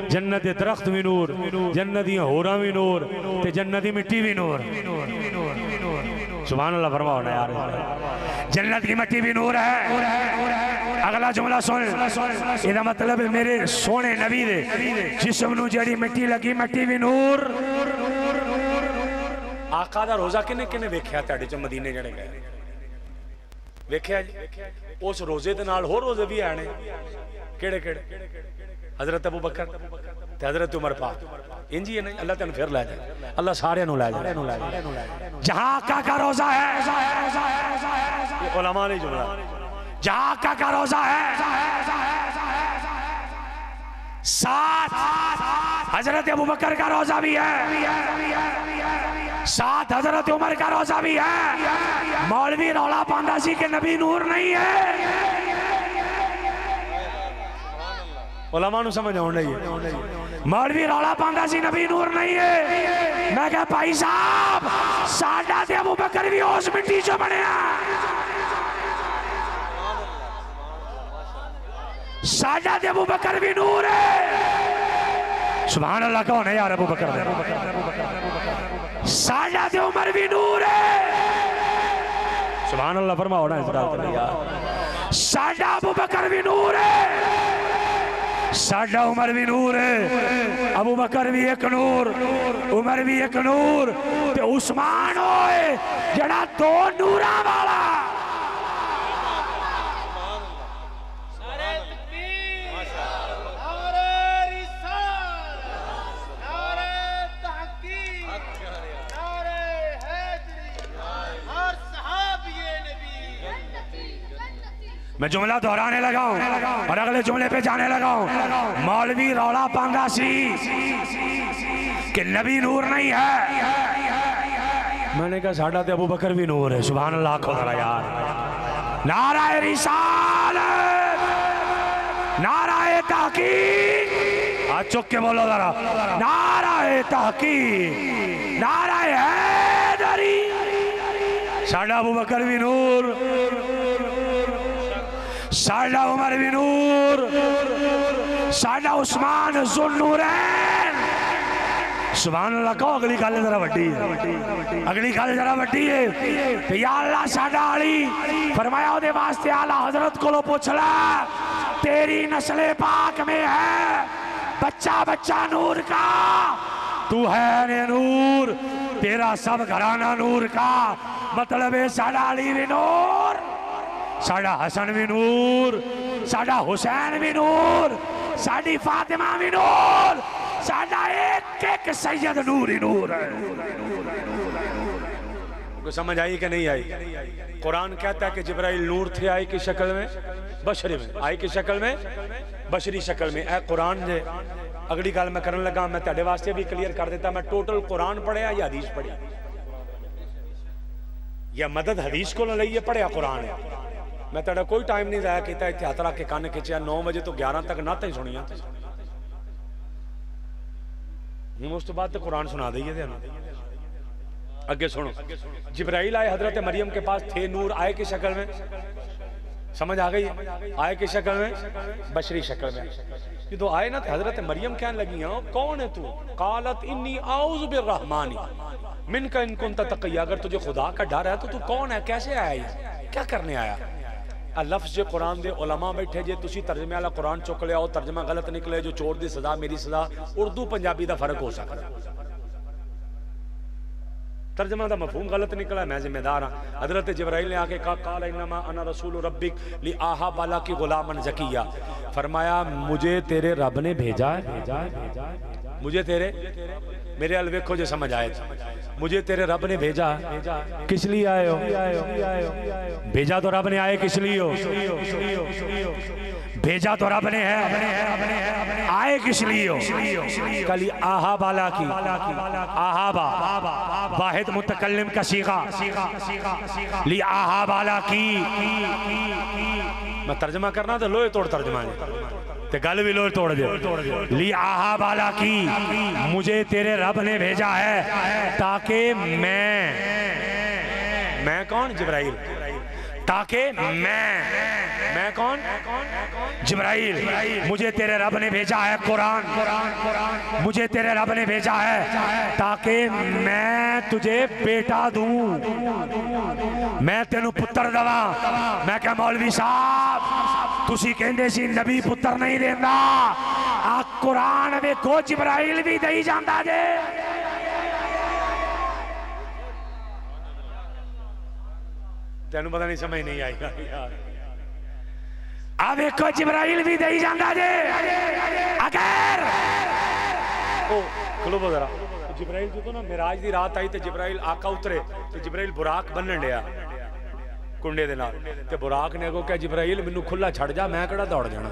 जन्नत दे दरख्त भी नूर, जन्नत दी होरां भी नूर ते जन्नत दी मिट्टी भी नूर। सुभान अल्लाह फरमाओ ना यार। जन्नत की मिट्टी भी नूर है। अगला जुमला सुन, इसका मतलब मेरे सोने नबी दे जिस्म नू जड़ी मिट्टी लगी, मिट्टी भी नूर। आका दा रोजा किने किने वेख्या तुहाडे चो मदीने जड़े गए? वेख्या जी? उस रोजे दे नाल होर रोजे भी आने। केड़े केड़े? हजरत अबू बकर ते हजरत उमर पाक। इंजी है नहीं? अल्लाह तेन फिर लै जाए, अल्लाह सारे नु लै जाए। जहां आका का रोजा है, ये उलमा ने जुमला, जहां आका का रोजा है साथ हजरत अबू बकर का रोजा भी है, साथ हजरत उमर का रोजा भी है। मौलवी रौला पांदा सी के नबी नूर नहीं है। उलमा नु समझ आउण लगी। मौलवी रौला पांदा सी नबी नूर नहीं है। मैं कहा भाई साहब साडा ते अबू बकर भी उस मिट्टी चो बनया, साडा ते अबू बकर भी नूर है। सुभान अल्लाह कौन है यार? अबू बकर। साडा ते उमर भी नूर है। सुभान अल्लाह फरमाओ ना। साडा अबू बकर भी नूर है, साडा उमर भी नूर है। अबू बकर भी एक नूर, उमर भी एक नूर, ते उस्मान होए जड़ा दो नूरा वाला। मैं जुमला दोहराने लगा हूं और अगले जुमले पे जाने लगा हूं। मौलवी रौला पांगा सी कि नबी नूर नहीं है। मैंने कहा साडा ते अबू बकर भी नूर है। सुभान अल्लाह खुदा यार। नाराए रिसालत, नाराए तहकीक, हाथ चुक के बोलो जरा, नाराए तहकीक, नाराए हैदरी। साडा अबू बकर भी नूर, साडा उमर भी नूर, साडा उस्मान ज़ुन्नूरैन। सुभान अल्लाह कहो। अगली गल जरा वड्डी है, अगली गल जरा वड्डी है। या अल्लाह साडा अली फरमाया ओदे वास्ते आला हजरत को पूछ ला, तेरी नस्ल पाक में है बच्चा बच्चा नूर का, तू है ने नूर, तेरा सब घराना नूर का। मतलब है साडा अली भी नूर, साडा हसन भी नूर, साडा हुसैन भी नूर, साडी फातिमा भी नूर, साडा एक एक सैयद नूर ही नूर है। को समझ आई कि नहीं आई? कुरान कहता है कि जिब्राइल नूर थे, आई की शक्ल में बशरी में, आई की शक्ल में बशरी शक्ल में। ए कुरान जे अगली गल मैं करन लगा, मैं तेरे वास्ते भी क्लियर कर देता, मैं टोटल कुरान पढ़िया या हदीस पढ़ी या मदद हदीस को लईए पढ़िया कुरान है। मैं तेरा कोई टाइम नहीं जाया किया, इतने हथ रख के कान खिंचिया 9 बजे तो 11 तक नात ही सुनिया। उस तो बाद तो कुरान सुना दईए। अगे सुनो, जिब्राइल आए हजरत मरियम के पास, थे नूर, आए की शक्ल में, समझ आ गई? आए की शक्ल में बशरी शक्ल में। जो आए ना तो हजरत मरियम कहने लगी, कौन है तू? कालत इन्नी आऊज़ु बिर्रहमानी मिनका इन कुंत तक़िया। अगर तुझे खुदा का डर है तो तू कौन है, कैसे आया, क्या करने आया? लफ्ज़ कुरान दे उलमा बैठे जे तुसी तर्जमे वाला कुरान चुक लिया, तर्जमा गलत निकले, जो चोर दी सजा मेरी सजा, उर्दू पंजाबी दा फर्क हो सकता। तर्जमा दा मफहूम गलत निकला, मैं जिम्मेदार हाँ। हजरत जिब्राइल ने आके कहा, काल इन्नमा अना रसूल रब्बिक ली आहा बाला की गुलामन ज़किया। फरमाया मुझे तेरे रब ने भेजा है, मुझे तेरे, मेरे अल वेखो जो समझ आए, मुझे तेरे रब ने भेजा। किस लिए आए हो? भेजा तो रब ने, आए किस लिए हो? भेजा तो रब ने है, आए किस लिए हो? कल आहा बाला की, आहाबा वाहिद मुतकल्लिम का सीगा, ली आहा बाला की। मैं तर्जमा करना तो लोहे तोड़ तर्जमा है, ते गल भी लोहे तोड़ दे। ली आहा बाला की, मुझे तेरे रब ने भेजा है ताकि मैं कौन? जिब्राइल। ताकि मैं कौन? जिब्राइल। मुझे तेरे रब ने भेजा है कुरान, मुझे तेरे रब ने भेजा है ताकि मैं तुझे बेटा दूं, मैं तेनू पुत्र दवा। मैं क्या मौलवी साहब तुसी कहंदे सी नबी पुत्र नहीं देंदा, आ कुरान वेखो जिब्राइल भी दई जांदा जे। तेनू पता नहीं, समझ नहीं आई यार। अब एक जिब्राइल भी दई जांदा जे। अगर ओ खलो जरा, जिब्राइल जो ना मिराज दी रात आई ते जिब्राइल आका उतरे ते जिब्राइल बुराक बनन लिया कुंडे दे नाल, ते बुराक ने अगो क्या जिब्राइल मैनू खुला छड़ जा, मैं केड़ा दौड़ जाना,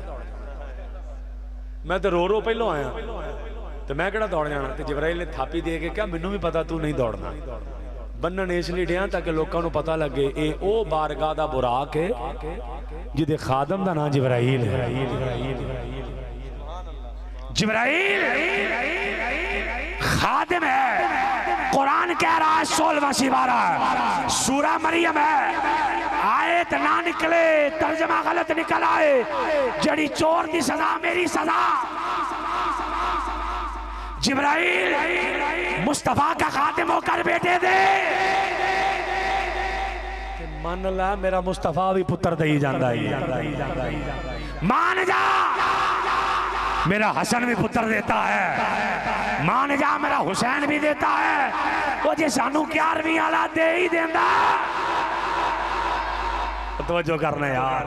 मैं तो रो पहलों आया, तो मैं केड़ा दौड़ जाना। ते जिब्राइल ने थापी दे के क्या मैनू भी पता तू नहीं दौड़ना, बनन इसलिए डिया ताकि लोगों को पता लगे ये ओ बारगाह दा बुराक है जिदे खादम दा नाम जिब्राइल है। जिब्राइल खादिम है। कुरान कह रहा है 16वां सिपारा सूरा मरियम है, आयत ना निकले, तर्जमा गलत निकल आए, जड़ी चोर की सजा मेरी सजा। जिब्राइल मुस्तफा का खातिम होकर बेटे दे मान ला मेरा मुस्तफा भी पुत्र दे ही जाता है। मान जा मेरा हसन भी पुत्र देता है, मान जा मेरा हुसैन भी देता है। वो जे सानू 11वीं वाला दे ही देंदा, तवज्जो करना यार,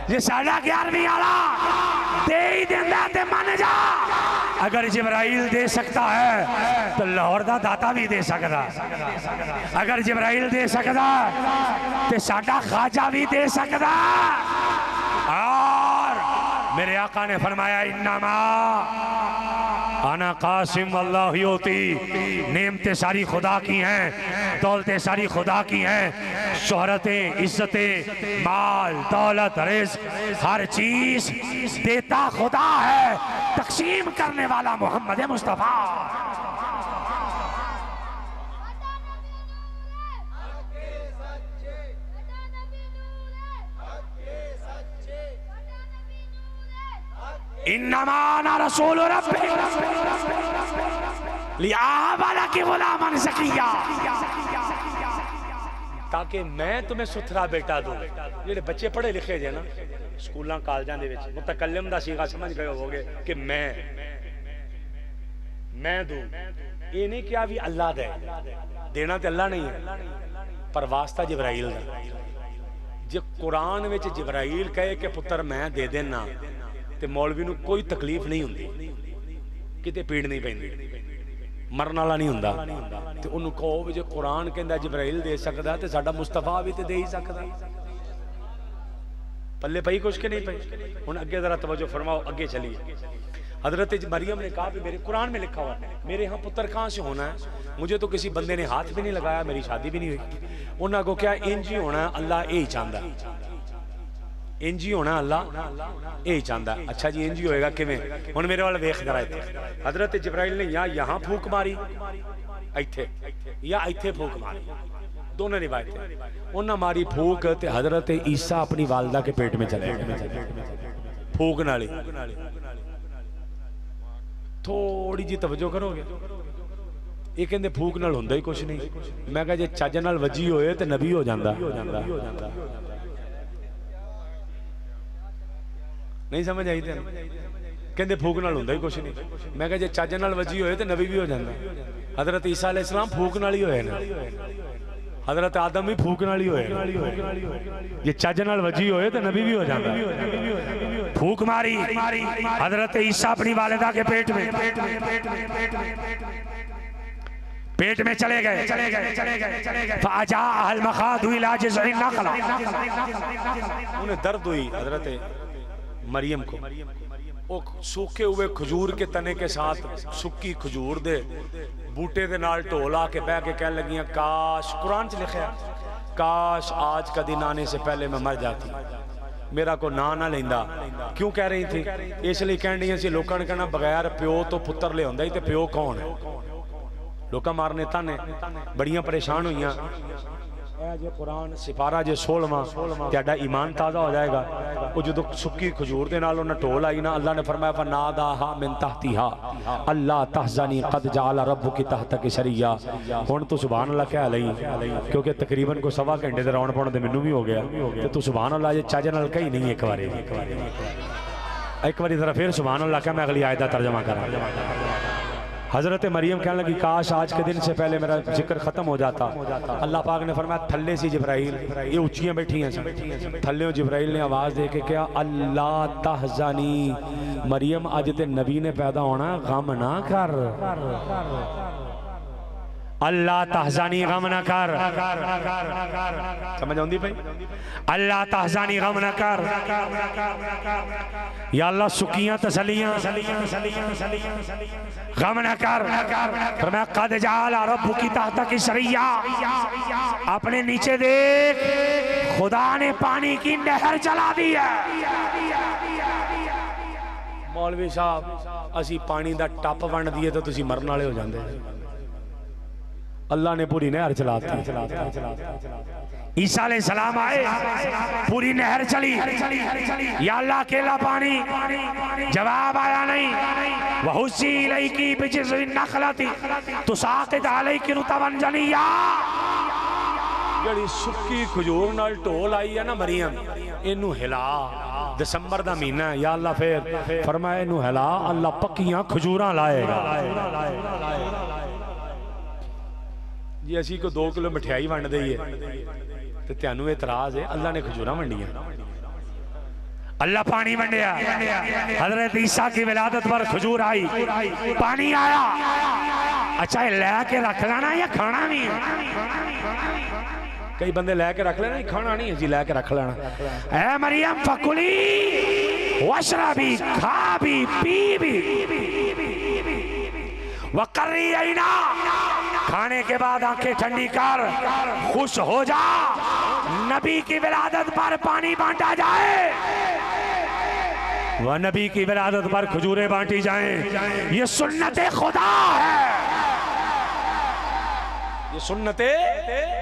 जे साडा 11वीं वाला दे ही देंदा ते मान जा। अगर जिब्राइल दे सकता है तो लाहौर दा दाता भी दे सकता, अगर जिब्राइल दे सकता तो साडा ख्वाजा भी दे सकता। और मेरे आका ने फरमाया इन्नमा आना कासिम अल्लाह योती, नेमतें सारी खुदा की हैं, दौलतें सारी खुदा की हैं, शोहरतें, इज्जतें, माल, दौलत, रिज़्क़, हर चीज देता खुदा है, तक़सीम करने वाला मोहम्मद मुस्तफ़ा। इन्नमा रसूल रब्बी लियावाला की गुलामन ज़किया, ताकि मैं तुम्हें सुथरा बेटा दूं। जेडे बच्चे पढ़े लिखे जे ना स्कूलों कॉलेजों दे विच मुतकल्लिम दा सीगा समझ गए होगे कि मैं दूं। ये नहीं क्या भी अल्लाह दे, देना तो अल्लाह नहीं है पर वास्ता जिब्राइल दा। जे कुरान विच जिब्राइल कहे कि पुत्र मैं दे देना ते मौलवी नूं कोई तकलीफ नहीं हुंदी, किते पीड़ नहीं पैंदी, मरन वाला नहीं हुंदा। ते उन्होंने कहो भी जो कुरान कहंदा जिब्राइल दे सकदा ते साडा मुस्तफा भी ते दे ही सकदा। पल्ले पई कुछ के नहीं पई। हुण अगे जरा तवज्जो फरमाओ, अगे चलिए। हजरत मरियम ने कहा भी मेरे कुरान में लिखा हुआ है मेरे यहाँ पुत्र कहाँ से होना है, मुझे तो किसी बंदे ने हाथ भी नहीं लगाया, मेरी शादी भी नहीं हुई। उन्होंने को क्या इंज ही होना, अल्लाह यही चाहता, इंज ही होना, अल्लाह यही चाहता। अच्छा जी इंज ही होएगा किवें? हुण मेरे वाल वेख जरा इत्थे। हजरत जिब्राइल ने या यहाँ फूक मारी इत्थे या इत्थे फूक मारी, दोनों रिवायतें। उन्हें मारी फूक ते हजरत ईसा अपनी वालदा के पेट में चले गए फूक नाली। थोड़ी जी तवज्जो करोगे, ये कहते फूक नाल हुंदा ही कुछ नहीं। मैं कहा जे चज नाल वजी होए ते नबी हो जांदा। नहीं समझ आई? तेन कहते फूक नाल हुंदा ही कुछ नहीं। मैं कहा जे चज नाल वजी होए ते नबी भी हो जांदा। हजरत ईसा अलैहिस्सलाम फूक नाल ही होए ना, हजरत आदम भी फूक नाल ही होए। जे चज नाल वजी होए ते नबी भी हो जांदा। फूक मारी हजरत ईसा अपनी वालिदा के पेट में चले गए। उन्हें दर्द हुई हजरत मरियम को, वो सूखे हुए खजूर के तने के साथ सुक्की खजूर दे बूटे दे नाल ढोला के बह के कह लगियां काश, कुरान च लिखा काश आज का दिन आने से पहले मैं मर जाती, मेरा को ना लेंदा। क्यों कह रही थी? इसलिए कह रही सी लोगों ने कहना बगैर प्यो तो पुत्र ले आंदा ही, तो प्यो कौन है? लोग मारने ताने बड़ियां परेशान हुई। कुरान सिपारा जो 16वां तेरा ईमान ताज़ा हो जाएगा। वो जो सुक्की खजूर के नाल उन्हें ढोल आई ना, अल्लाह ने फरमाया फनादाहा मिन तहतिहा अल्लाह तहज़नी कद जअल रब्बुकी तहतक सरिया। हुण तू सुभान अल्लाह कह लई, क्योंकि तकरीबन को सवा घंटे दे रौण पाउण ते मैनू भी हो गया। ते तू सुभान अल्लाह जे चज नाल कही नहीं एक बारी जरा फिर सुभान अल्लाह कह, मैं अगली आयत दा तर्जमा करा। हजरत मरियम कहने लगी काश आज के दिन से पहले मेरा जिक्र खत्म हो जाता। अल्लाह पाक ने फरमाया थल्ले सी जिब्राइल, ये ऊंचियां बैठी हैं, थल्ले जिब्राइल ने आवाज दे के क्या अल्लाह तहज़नी मरियम अज ते नबी ने पैदा होना, गम ना कर। अल्लाह तहज़नी गम ना कर। समझ आउंदी भाई? अल्लाह तहज़नी गम ना कर। या अल्लाह सुकियां तसलियां गम ना कर। फरमाया कद जअल रब्बुकी तहतक सरिया, अपने नीचे देख खुदा ने पानी की नहर चला दी है। मौलवी साहब असी पानी दा टप वंड दिए तो तुसी मरन वाले हो जांदे। अल्लाह ने पूरी नहर चलाती। ईसा अलैहिस्सलाम आए, पूरी नहर चली। या अल्लाह अकेला पानी, जवाब आया नहीं। वहुस्सी इलैकी बिजिज़्इन नखलती तुसाक़ित अलैकी रुतबन जनिया। ਜਿਹੜੀ ਸੁੱਕੀ ਖਜੂਰ ਨਾਲ ਢੋਲ ਆਈ ਹੈ ਨਾ ਮਰੀਮ, ਇਹਨੂੰ ਹਿਲਾ। ਦਸੰਬਰ ਦਾ ਮਹੀਨਾ ਹੈ, या अल्लाह फिर फरमाया ਇਹਨੂੰ ਹਿਲਾ, अल्लाह पक्कियां खजूरां लाएगा। जी असी को 2 किलो मिठाई वंड दईए तो तेनू एतराज है, अल्लाह ने खजूरां वंडियां, अल्लाह पानी वंडिया। हजरत ईसा की विलादत पर खजूर आई, पानी आया। अच्छा लैके रख लेना या खाना नहीं है? कई बंदे लैके रख लेना, खाना नहीं है जी, लैके रख लेना। ऐ मरियम फकुली वशरबी, खा भी पी भी, वकर्री आईना, खाने के बाद आंखें ठंडी कर, खुश हो जा। नबी की विलादत पर पानी बांटा जाए, वह नबी की विलादत पर खजूरें बांटी जाएं, ये सुन्नत खुदा है, ये सुन्नत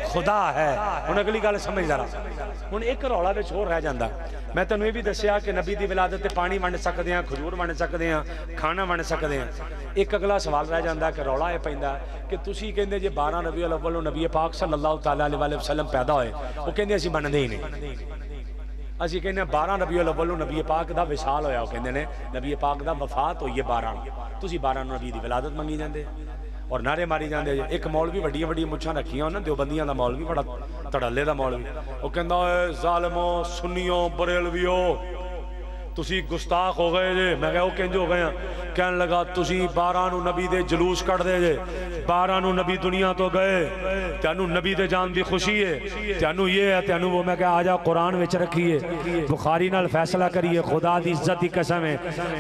खुदा है। हुण अगली गल समझ जरा। हुण एक रौला विच होर रह जांदा। मैं तैनूं ये भी दस्सिया कि नबी दी विलादत ते पानी वंड सकदे हां, खजूर वंड सकदे हां, खाना वंड सकदे हां। एक अगला सवाल रह जांदा कि रौला ये पैंदा कि तुसीं कहंदे जे 12 रबीउल अव्वल नूं नबी पाक सल्लल्लाहु तआला अलैहि वसल्लम पैदा होए, वो कहंदे असीं मनदे ही नहीं। असीं कहंदे 12 रबीउल अव्वल नूं नबी पाक दा विसाल होया, वो कहंदे ने नबी पाक दा वफात होई है 12 नूं, तुसीं 12 नूं नबी दी विलादत मंगी जांदे और नारे मारी जाते। एक मौलवी वड्डियां वड्डियां मुछां रखियां उन्होंने, देवबंदियां दा मौलवी, बड़ा धड़ल्ले दा मौलवी, वो कहंदा ओए ज़ालिमो सुन्नियों बरेलवियो तुसी गुस्ताख हो गए जे। मैं कहा किंज हो गए? कहन लगा तुसी 12 नूं नबी दे जलूस कढ़दे जे, 12 नूं नबी दुनिया तो गए, तैनू नबी दे जान दी खुशी है, तैनू ये है तैनू वो। मैं कहा आ जा कुरान विच रखिए, बुखारी नाल फैसला करिए, खुदा दी इज्जत दी कसम है,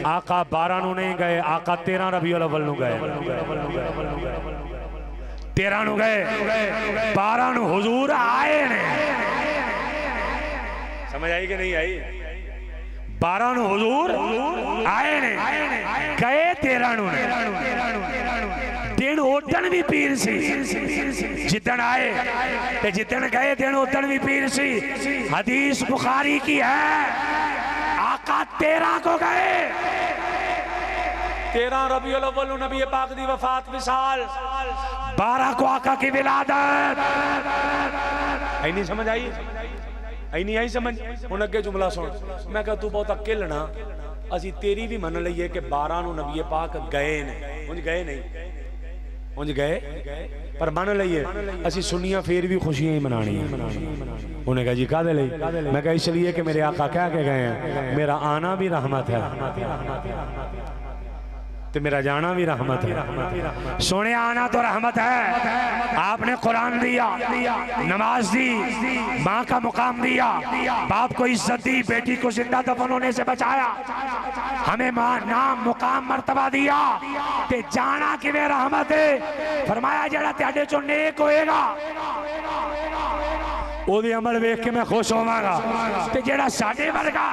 आका 12 नूं नहीं गए, आका 13 रबीउल अव्वल नूं गए, 13 नूं गए, 12 नूं हुजूर आए ने। समझ आई कि नहीं आई? 12 नूं हुजूर आए ने, गए 13 नूं ने। दिन उदन भी पीर सी, जिदन आए ते जिदन गए दिन उदन भी पीर सी। हदीस बुखारी की है, आका 13 को गए, 13 रबीउल अव्वल नबी पाक दी वफात विसाल, 12 को आका की विलादत। आई नहीं समझ आई? आई नहीं आई समझ? हुण अगे जुमला सुन। मैं कहा तू बहुत अकेलना, असी तेरी भी मन लईए कि 12 नूं नबी पाक गए ने, उंज गए नहीं, उंज गए पर मन लईए असी सुनिया फिर भी खुशियां ही मनानी है। उन्हें कहा जी कादे लई? मैं कहा इसलिए कि मेरे आका कह के गए हैं मेरा आना भी रहमत है तो मेरा जाना भी रहमत है। सोने आना तो रहमत है, आपने कुरान दिया, नमाज दी, माँ का मुकाम दिया, बाप को इज्जत दी, बेटी को जिंदा दफन होने से बचाया, हमें नाम मुकाम मर्तबा दिया, ते जाना कि वे रहमत है। फरमाया जड़ा तेरे चो नेक होएगा ओदे अमल वेख के मैं खुश होवांगा, ते जेड़ा साडे वर्गा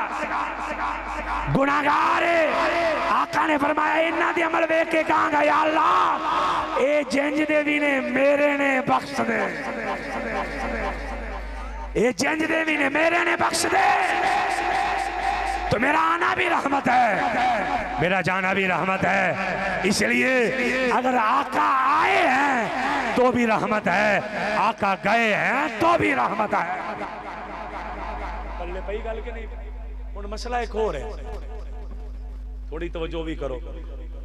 गुनाहगार है आका ने फरमाया इन्हां दे अमल वेख के कहांगा या अल्लाह ए जिंज दे भी ने मेरे ने बख्श दे, ए जिंज दे भी ने मेरे ने बख्श दे। तो मेरा आना भी रहमत है, मेरा जाना भी रहमत है। इसलिए अगर आका आए हैं तो भी रहमत है, आका गए हैं तो भी रहमत है। पल्ले पई गल के नहीं? हुण मसला एक होर है, थोड़ी तवज्जो भी करो।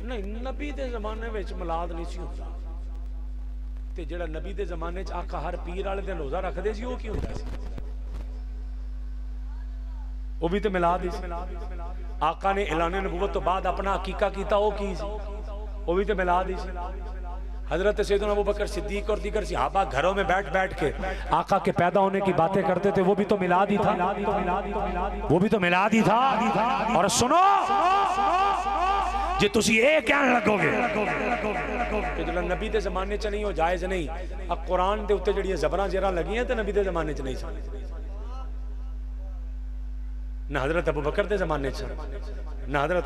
नहीं नबी दे जमाने विच मिलाद नहीं सी हुंदा, ते जेड़ा नबी दे जमाने च आका हर पीर वाले दिन रोजा रखदे सी, ओह की हुंदा सी? वो भी तो मिलाद ही। आका ने ऐलान नबूवत तो बाद अपना हकीका किया, वो की सी? वो भी तो मिलाद ही। हजरत सैयदना अबू बकर सिद्दीक और दीगर सहाबा घरों में बैठ बैठ के आका के पैदा होने की बातें करते थे, वो भी तो मिलाद ही था, वो भी तो मिलाद ही था। और सुनो जे तुसी ये कहन लगोगे कि जो नबी दे जमाने च नहीं हो जायज नहीं, अब कुरान दे उत्ते जड़ियां जबरां जेरां लगियां ते नबी दे जमाने च नहीं सन, न हजरत अबू बकर के जमाने न हजरत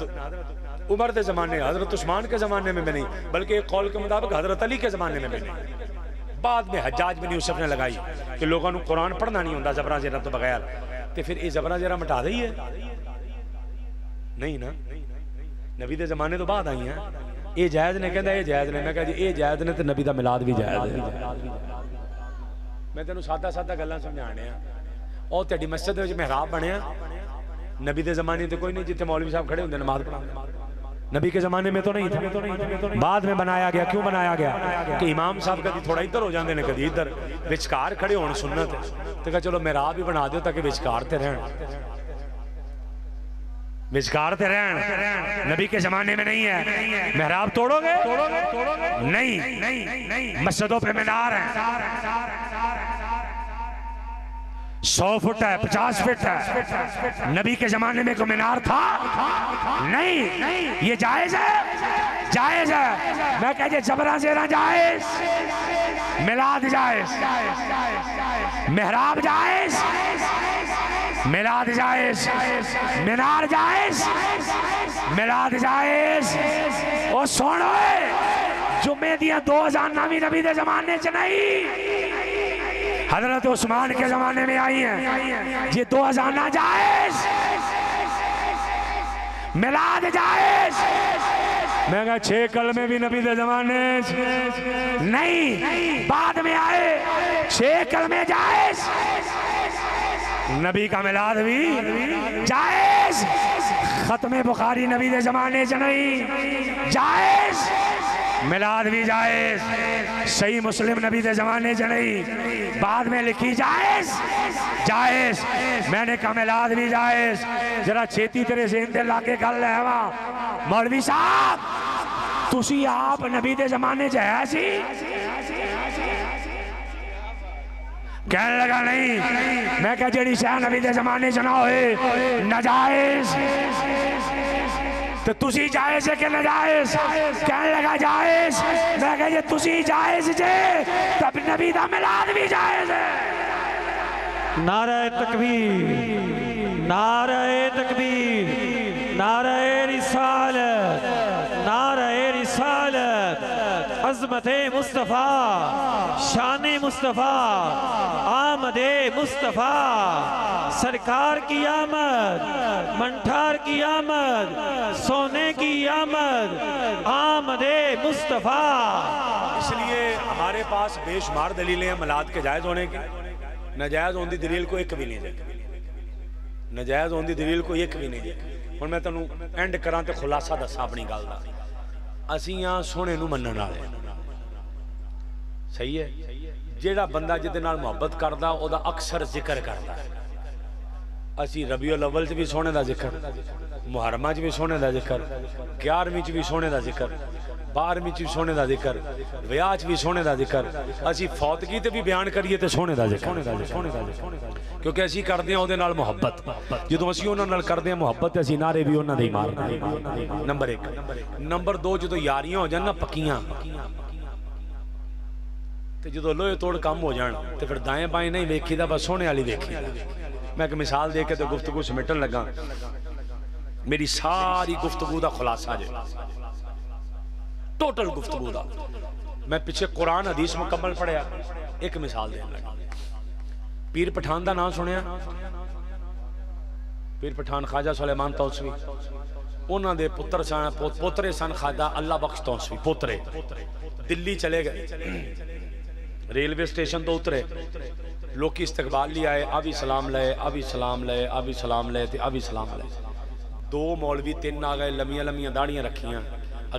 उमर के जमाने, हजरत उस्मान के जमाने में भी नहीं, बल्कि एक कौल के मुताबिक हजरत अली के जमाने में भी नहीं। बाद में हज्जाज बिन यूसुफ ने लगाई कि लोगों को कुरान पढ़ना नहीं होता जबरा जेरा तो बगैर, तो फिर ये जबरा जेरा मिटा दी है नहीं ना? नबी के जमाने तो बाद आई हैं। ये जायज ने कहता ये जायज ने, मैं कहा जी ये जायज ने तो नबी का मिलाद भी जायज है। मैं तेन सादा सादा गल्लां समझाने और तेरी मस्जिद में महराब बनया नबी के जमाने तो कोई नहीं जितने मौलवी साहब खड़े होंगे नमाज पढ़ा नबी के जमाने में तो नहीं था बाद में बनाया गया क्यों बनाया गया कि इमाम साहब कभी थोड़ा इधर हो जाते हैं कभी इधर विचकार खड़े होने सुन्नत तो कहा चलो महराब ही बना दो ताकि विचकार ते रहन विचकार ते रहन नबी के जमाने में नहीं है महराब तोड़ोगे नहीं मस्जिदों पे मीनार है 100 फुट है 50 फुट है नबी के जमाने में कोई मीनार था नहीं ये जायज है मैं कह जबरा जेरा जायज मिलाद जायज मेहराब जायज मिलाद जायज मीनार जायज मिलाद जायज और सुनो जुम्मे दियां 2 अज़ानां भी नबी दे जमाने च नहीं हजरत उस्मान के जमाने में आई हैं ये 2 अज़ानां जायज मिलाद जायज मैं कहा 6 कलमे भी नबी दे जमाने नहीं बाद में आए 6 कलमे जायज नबी का मिलाद भी जायज खत्मे बुखारी नबी दे जमाने च नहीं जायज मिलाद भी जायज सही मुस्लिम नबी दे जमाने च नहीं बाद में लिखी जायज जायज मैंने कहा मिलाद भी जायज जरा छेती तेरे ज़हन दे लाके गल है वा मौलवी साहब तुसी आप नबी दे जमाने च है सी कहने लगा नहीं मैं क्या जेड़ी शाह नबी दे जमाने च ना होए नाजायज तो तुसी जायज है कि नाजायज कहने लगा जायज मैं कह जे तुसी जायज जे तब नबी दा मिलाद भी जायज है नारे तकबीर नारे तकबीर नारे रिसालत नारे रिसालत अज़मते मुस्तफ़ा शान मुस्तफ़ा आमदे मुस्तफ़ा सरकार की आमद मंठार की आमद सोने की आमद आमदे मुस्तफ़ा इसलिए हमारे पास बेशुमार दलीलें हैं मिलाद के जायज़ होने की नाजायज़ होने की दलील को एक भी नहीं है नाजायज़ होने की दलील को एक भी नहीं है हुण मैं तुहानूं एंड करां ते खुलासा दसां अपनी गल दा असीं आ सोहणे नूं मन्नण वाले सही है जेड़ा बंदा जिहदे नाल मुहब्बत करदा ओहदा अक्सर जिक्र करदा असीं रबीउल अव्वल च भी सोहणे दा जिक्र मुहर्रमा च भी सोहणे दा जिक्र 11वीं च भी सोहणे दा जिक्र 12वीं च भी सोहणे दा जिक्र विआह च भी सोहणे दा जिक्र असीं फौतगी ते भी बयान करिए ते सोहणे दा जिक्र क्योंकि असीं करदे हां ओहदे नाल मुहब्बत जदों असीं उहनां नाल करदे हां मुहब्बत असीं नारे भी उहनां दे ही मारदे नंबर 1 नंबर 2 जदों यारियां हो जाण ना पक्कियां ते जदों लोहे तोड़ काम हो जाण ते फिर दाएं बाएं नहीं वेखीदा बस सोहणे वाली वेखी मैं एक मिसाल दे के तो गुफ्तगू समेटन लगा मेरी सारी गुफ्तगू का खुलासा जे टोटल गुफ्तगू का मैं पिछे कुरान हदीस मुकम्मल पढ़िया एक मिसाल देन लगा पीर पठान का नाम सुनिया पीर पठान ख्वाजा सुलेमान तौसवी उन्होंने पुत्र सन पोतरे सन ख्वाजा अल्लाह बख्श तौसवी पोतरे दिल्ली चले गए रेलवे स्टेशन तो उतरे लोग इस्तकबाल लिए आए अभी सलाम लए अभी सलाम लए अभी सलाम लए ते अभी सलाम लए 2 मौलवी 3 आ गए लम्मियां लम्मियां दाड़ियां रखियां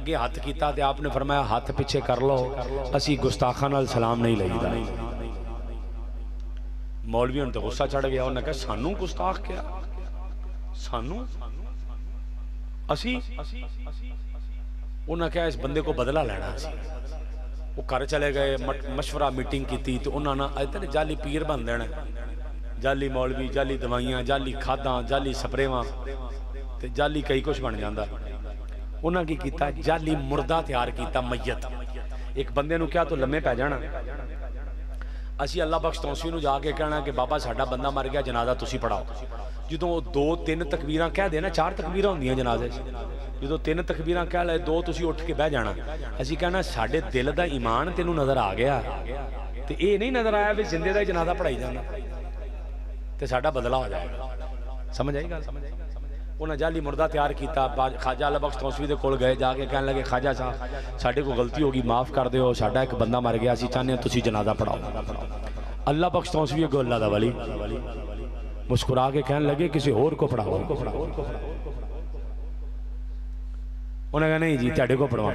अगे हाथ किया ते आपने फरमाया हाथ पीछे कर लो असी गुस्ताखा नाल सलाम नहीं लईदा मौलवी तो गुस्सा चढ़ गया उन्हें कहा सानू गुस्ताख क्या सानू असी उन्हें कहा इस बंदे को बदला लेना वो घर चले गए मशवरा मीटिंग की तो उन्होंने इतने जाली पीर बन देना जाली मौलवी जाली दवाइयां जाली खादा जाली स्प्रेवां ते जाली कई कुछ बन जाता उन्हें की किया जाली मुर्दा तैयार किया मैयत एक बंदे नूं क्या तो लम्मे पै जाना असी अल्लाह बख्श तौसवी नूं जाके कहना कि बाबा साडा बंदा मर गया जनाजा तुसी पढ़ाओ जो 2-3 तकबीरां कह देना 4 तकबीरां होंदियां जनाजे जो 3 तकबीरां कह ले 2 तुसी उठ के बह जाना असी कहना साडे दिल दा ईमान तेनू नजर आ गया ते ये नहीं नजर आया भी जिंदे दा जनाजा पढ़ाई जाना ते साडा बदला हो जाएगा समझ आई गल उन्हें जाली मुर्दा तैयार किया ख्वाजा अल्लाह बख्श तौसवी दे कोल गए जाके कहने लगे ख्वाजा साहब साडे को गलती होगी माफ़ कर दो साडा एक बंदा मर गया असी चाहते हैं तुसी जनाजा पढ़ाओ अल्लाह बख्श तौसीफी अगो अल्लाह दा वली मुस्कुरा के कहने लगे किसी और को पढ़ाओ। उन्हें कहा नहीं जी तेरे को पढ़वा।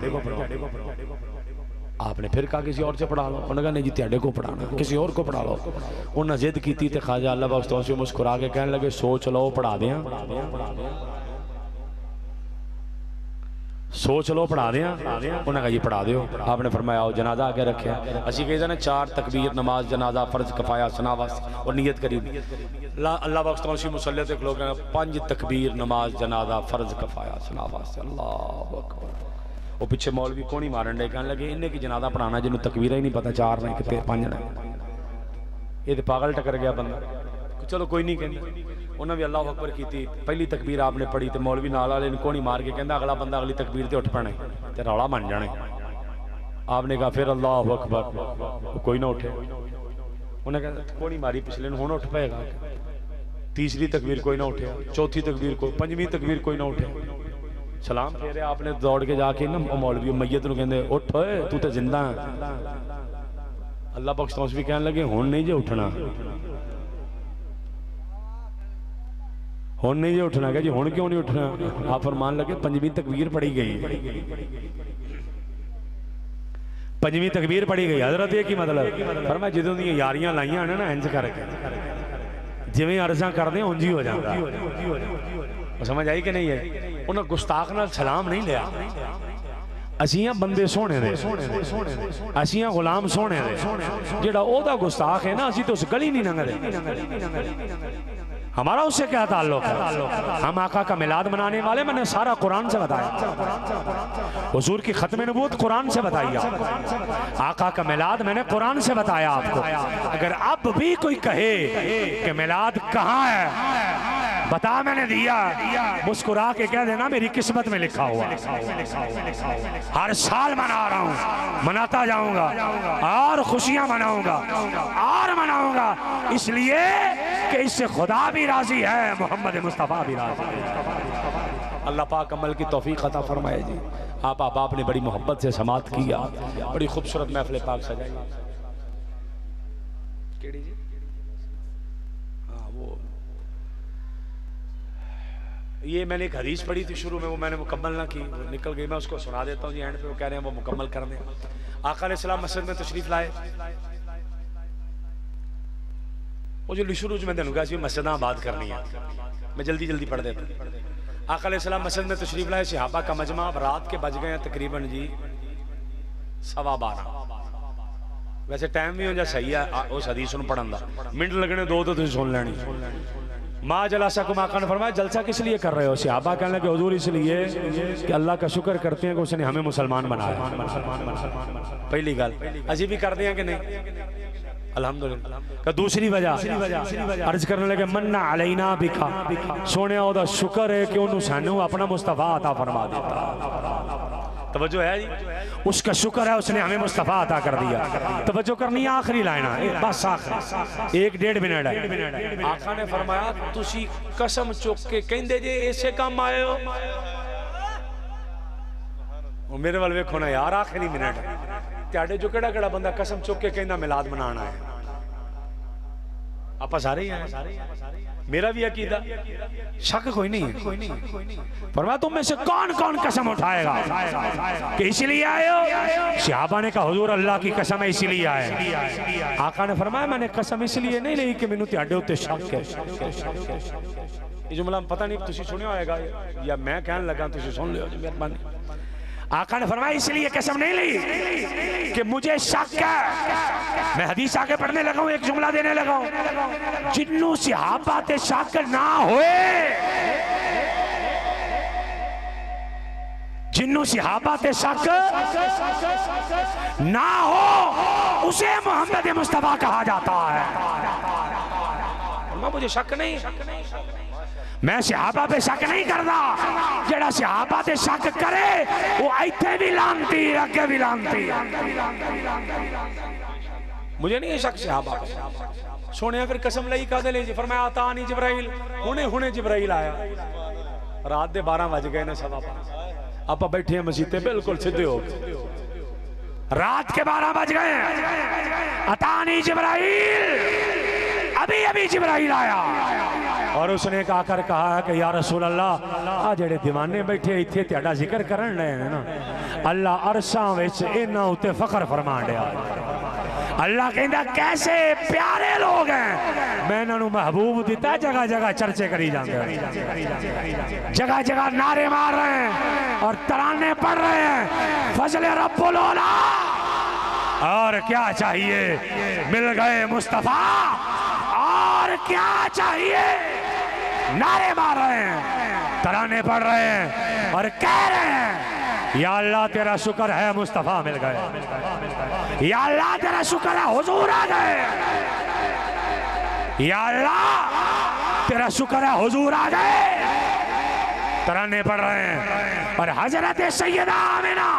आपने फिर कहा किसी और से पढ़ा लो। उन्होंने कहा नहीं जी तेरे को पढ़ाना, किसी और को पढ़ा लो। उन्हें जिद की तो ख्वाजा अल्लाह बख्श तौसीफी मुस्कुरा के कहने लगे सोच लो पढ़ा दें, सोच लो पढ़ा दें। उन्हें कहा जी पढ़ा दो। आपने फरमाया आओ जनाजा आगे रखे। असी कहते हैं 4 तकबीर नमाज जनाजा फर्ज कफाया सनावास और नीयत करी। अल्लाह बख्श तौसीफी मुसल्ले ते लोग 5 तकबीर नमाज जनाजा फर्ज कफाया सनावास। अल्लाह अकबर। वो पिछे मौलवी कौन ही मारन डे कहने लगे इन्हें की जनाजा पढ़ाना जिन्होंने तकबीर ही नहीं पता 4 ने कितने 5 ने। ये तो पागल टकर गया बंदा। चलो कोई नहीं कहते। उन्हें भी अल्लाह अकबर की पहली तकबीर आपने पढ़ी तो मौलवी नाल वाले को नहीं मार के कहता अगला बंदा अगली तकबीर से उठ पैना तो रौला बन जाने। आपने कहा फिर अल्लाह अकबर, कोई ना उठे। उन्हें कहता को नहीं मारी पिछले हूँ उठ पाएगा। तीसरी तकबीर कोई ना उठे, चौथी तकबीर को, 5वीं तकबीर कोई ना उठे। सलाम फेरे आपने दौड़ के जाके ना मौलवी मैयत को कहते उठ तू तो जिंदा है। अल्लाह बख्श तौसीफी कहने लगे हुण नहीं जे उठना, हुण नहीं जे उठना। क्या जी हुण क्यों नहीं उठना? आप फरमान लगे 5वीं तकबीर पढ़ी गई, 5वीं तकबीर पढ़ी गई। हजरत ये की मतलब पर मैं जो दी यारियां लाइया ने ना इंज करके जिवें अर्जा करते उंज ही हो जाता। समझ आई कि नहीं है? उन्हें गुस्ताख नाल सलाम नहीं लिया। असियां बंदे सोने दे, असियां गुलाम सोने दे। जेड़ा ओदा गुस्ताख है ना असी तो उस गली नहीं लंघदे। हमारा उससे क्या ताल्लुक है? हम आका का मिलाद मनाने वाले। मैंने सारा कुरान से बताया। हुजूर की खत्म नबूवत कुरान से बताई। आका का मिलाद मैंने कुरान से बताया आपको। अगर अब भी कोई कहे कि मिलाद कहाँ है बता मैंने दिया, मुस्कुरा के कह देना मेरी किस्मत में लिखा हुआ। हर साल मना रहा हूँ, मनाता जाऊंगा और खुशियां मनाऊंगा और मनाऊंगा, इसलिए कि इससे खुदा भी राजी है, मोहम्मद मुस्तफ़ा भी राजी है। अल्लाह पाक अमल की तौफीक अता फरमाए जी। आप ने बड़ी मोहब्बत से समात किया, बड़ी खूबसूरत महफिल पाक सजाई। ये मैंने एक हदीस पढ़ी थी शुरू में, वो मैंने मुकम्मल ना की, वो निकल गई। मैं उसको सुना देता हूँ जी एंड पे। वो कह रहे हैं वो मुकम्मल कर दें। आका अलैहिस्सलाम मस्जिद में तशरीफ लाए। वो जो शुरू में तेन कहा मस्जिद आबाद करनी है, मैं जल्दी जल्दी पढ़ देता हूँ। आका अलैहिस्सलाम मस्जिद में तशरीफ लाए। सहाबा का मजमा रात के बज गए तकरीबन जी 12:15। वैसे टाइम भी हो जा सही है उस हदीस को पढ़न का, मिनट लगने 2 तो सुन लेनी। माँ जलासा को आका ने फरमाया जलसा किस लिए कर रहे हो? सहाबा कहने लगे हुजूर इसलिए कि अल्लाह का शुक्र करते हैं कि उसने हमें मुसलमान बनाया। पहली गल अजी भी करते हैं कि नहीं? अल्हम्दुलिल्लाह। दूसरी वजह अर्ज करने लगे मन्ना अलैना बिका, सोने ओदा शुक्र है कि उन्होंने सानू अपना मुस्तफा अता फरमा दिया। तवज्जो है जी? उसका शुक्र है उसने हमें मुस्तफा अता कर दिया। तवज्जो करनी है, आखिरी लाइन है बस, आखिरी 1-1.5 मिनट है। आका ने फरमाया तुसी कसम चुक के कहंदे जे ऐसे काम आए हो। वो मेरे वाल वेखो ना यार, आखिरी मिनट त्याडे जो केड़ा बंदा कसम चुक के कहंदा मिलाद मनाना है। आप सारे ही हैं, मेरा भी अकीदा, शक कोई नहीं है। फरमाया तुम में से कौन कौन कसम उठाएगा कि इसलिए आए हो? सहाबा ने कहा हुजूर अल्लाह की कसम है इसलिए आए। आका ने फरमाया मैंने कसम इसलिए नहीं ली कि मैनू तुहाडे उत्ते शक है। ये जुमला पता नहीं तुसी सुनिया होएगा या मैं कहने लगा तुसी सुन लियो जी, मेहरबानी। आका ने फरमाया इसलिए कसम नहीं ली कि मुझे शक है। मैं हदीस आगे पढ़ने लगा हूं, एक जुमला देने लगा हूं। जिन्नू सहाबा ते शक ना होए, जिन्नू सहाबा ते शक ना हो उसे मोहम्मद मुस्तफा कहा जाता है। मुझे शक नहीं, मैं सहाबा पे शक नहीं करता। जेड़ा सहाबा पे शक करे वो इत्थे भी लानती अगे भी लानती। मुझे नहीं है शक सहाबा पे। सोने फिर कसम लई कादे ले जी? फरमाया आता नहीं जिब्राइल, हुने हुने जिब्राइल आया। रात दे 12 बज गए ने 12:15। आप बैठे हैं मसीते बिल्कुल सीधे हो, रात के 12 बज गए, अतानी जिब्राइल, अभी अभी जिब्राइल आया और उसने आकर कहा कि या रसूल अल्लाह, आ जेड़े दीवाने बैठे इत्थे तेरा जिक्र करन रहे हैं ना, अल्लाह अरशां विच इन्हां उत्ते फखर फरमान दिया। अल्लाह कहंदा कैसे प्यारे लोग हैं, मैं इन्हां नूं महबूब दिता, जगह जगह चर्चे करी जाते हैं, जगह जगह नारे मार रहे हैं और तराने पढ़ रहे हैं, फजल रब्बुल औला। और क्या चाहिए, मिल गए मुस्तफा, और क्या चाहिए, नारे मार रहे हैं, तराने पढ़ रहे हैं और कह रहे हैं या अल्लाह तेरा शुक्र है मुस्तफा मिल गए, या अल्लाह तेरा शुक्र है हुजूर आ गए, या अल्लाह तेरा शुक्र है हुजूर आ गए। तराने पढ़ रहे हैं और हजरत सैयदा आमिना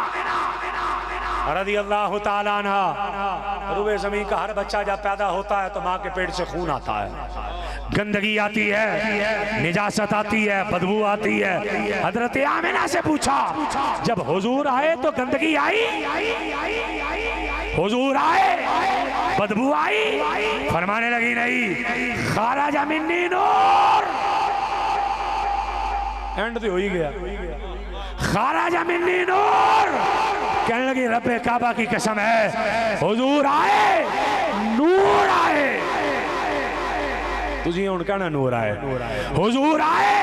रज़ी अल्लाह ताला अन्हा, रूए ज़मीन का हर बच्चा जब पैदा होता है तो माँ के पेट से खून आता है, गंदगी आती है, निजासत आती है, बदबू आती है। हजरत आमिना से पूछा, जब हुजूर आए तो गंदगी आई, हुजूर आए बदबू आई? फरमाने लगी नहीं, खाराजा मिन्नी नूर, एंड तो हो ही गया, खाराजा मिन्नी नूर। कहने लगी रब्बे काबा की कसम है, हुजूर आए, नूर आए। तुझे हुण कहना नूर आए, हुजूर आए,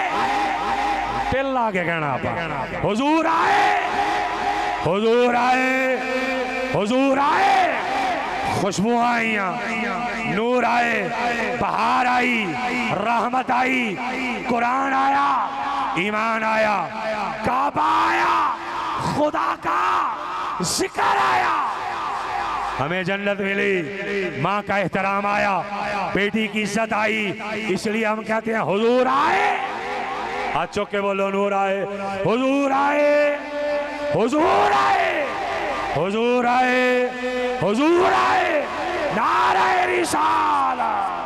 तिल आके कहना आप, हुजूर आए, हुजूर आए, हुजूर आए। खुशबू आईयां, नूर आए, बहार आई, रहमत आई, कुरान आया, ईमान आया, काबा आया, खुदा का जिक्र आया, हमें जन्नत मिली, माँ का एहतराम आया, बेटी की इज्जत आई। इसलिए हम कहते हैं हुजूर आए, हाथ चौक के बोलो नूर आए, हुजूर आए, हुजूर आए, हुजूर आए, हुजूर आए, नारे रिसालत।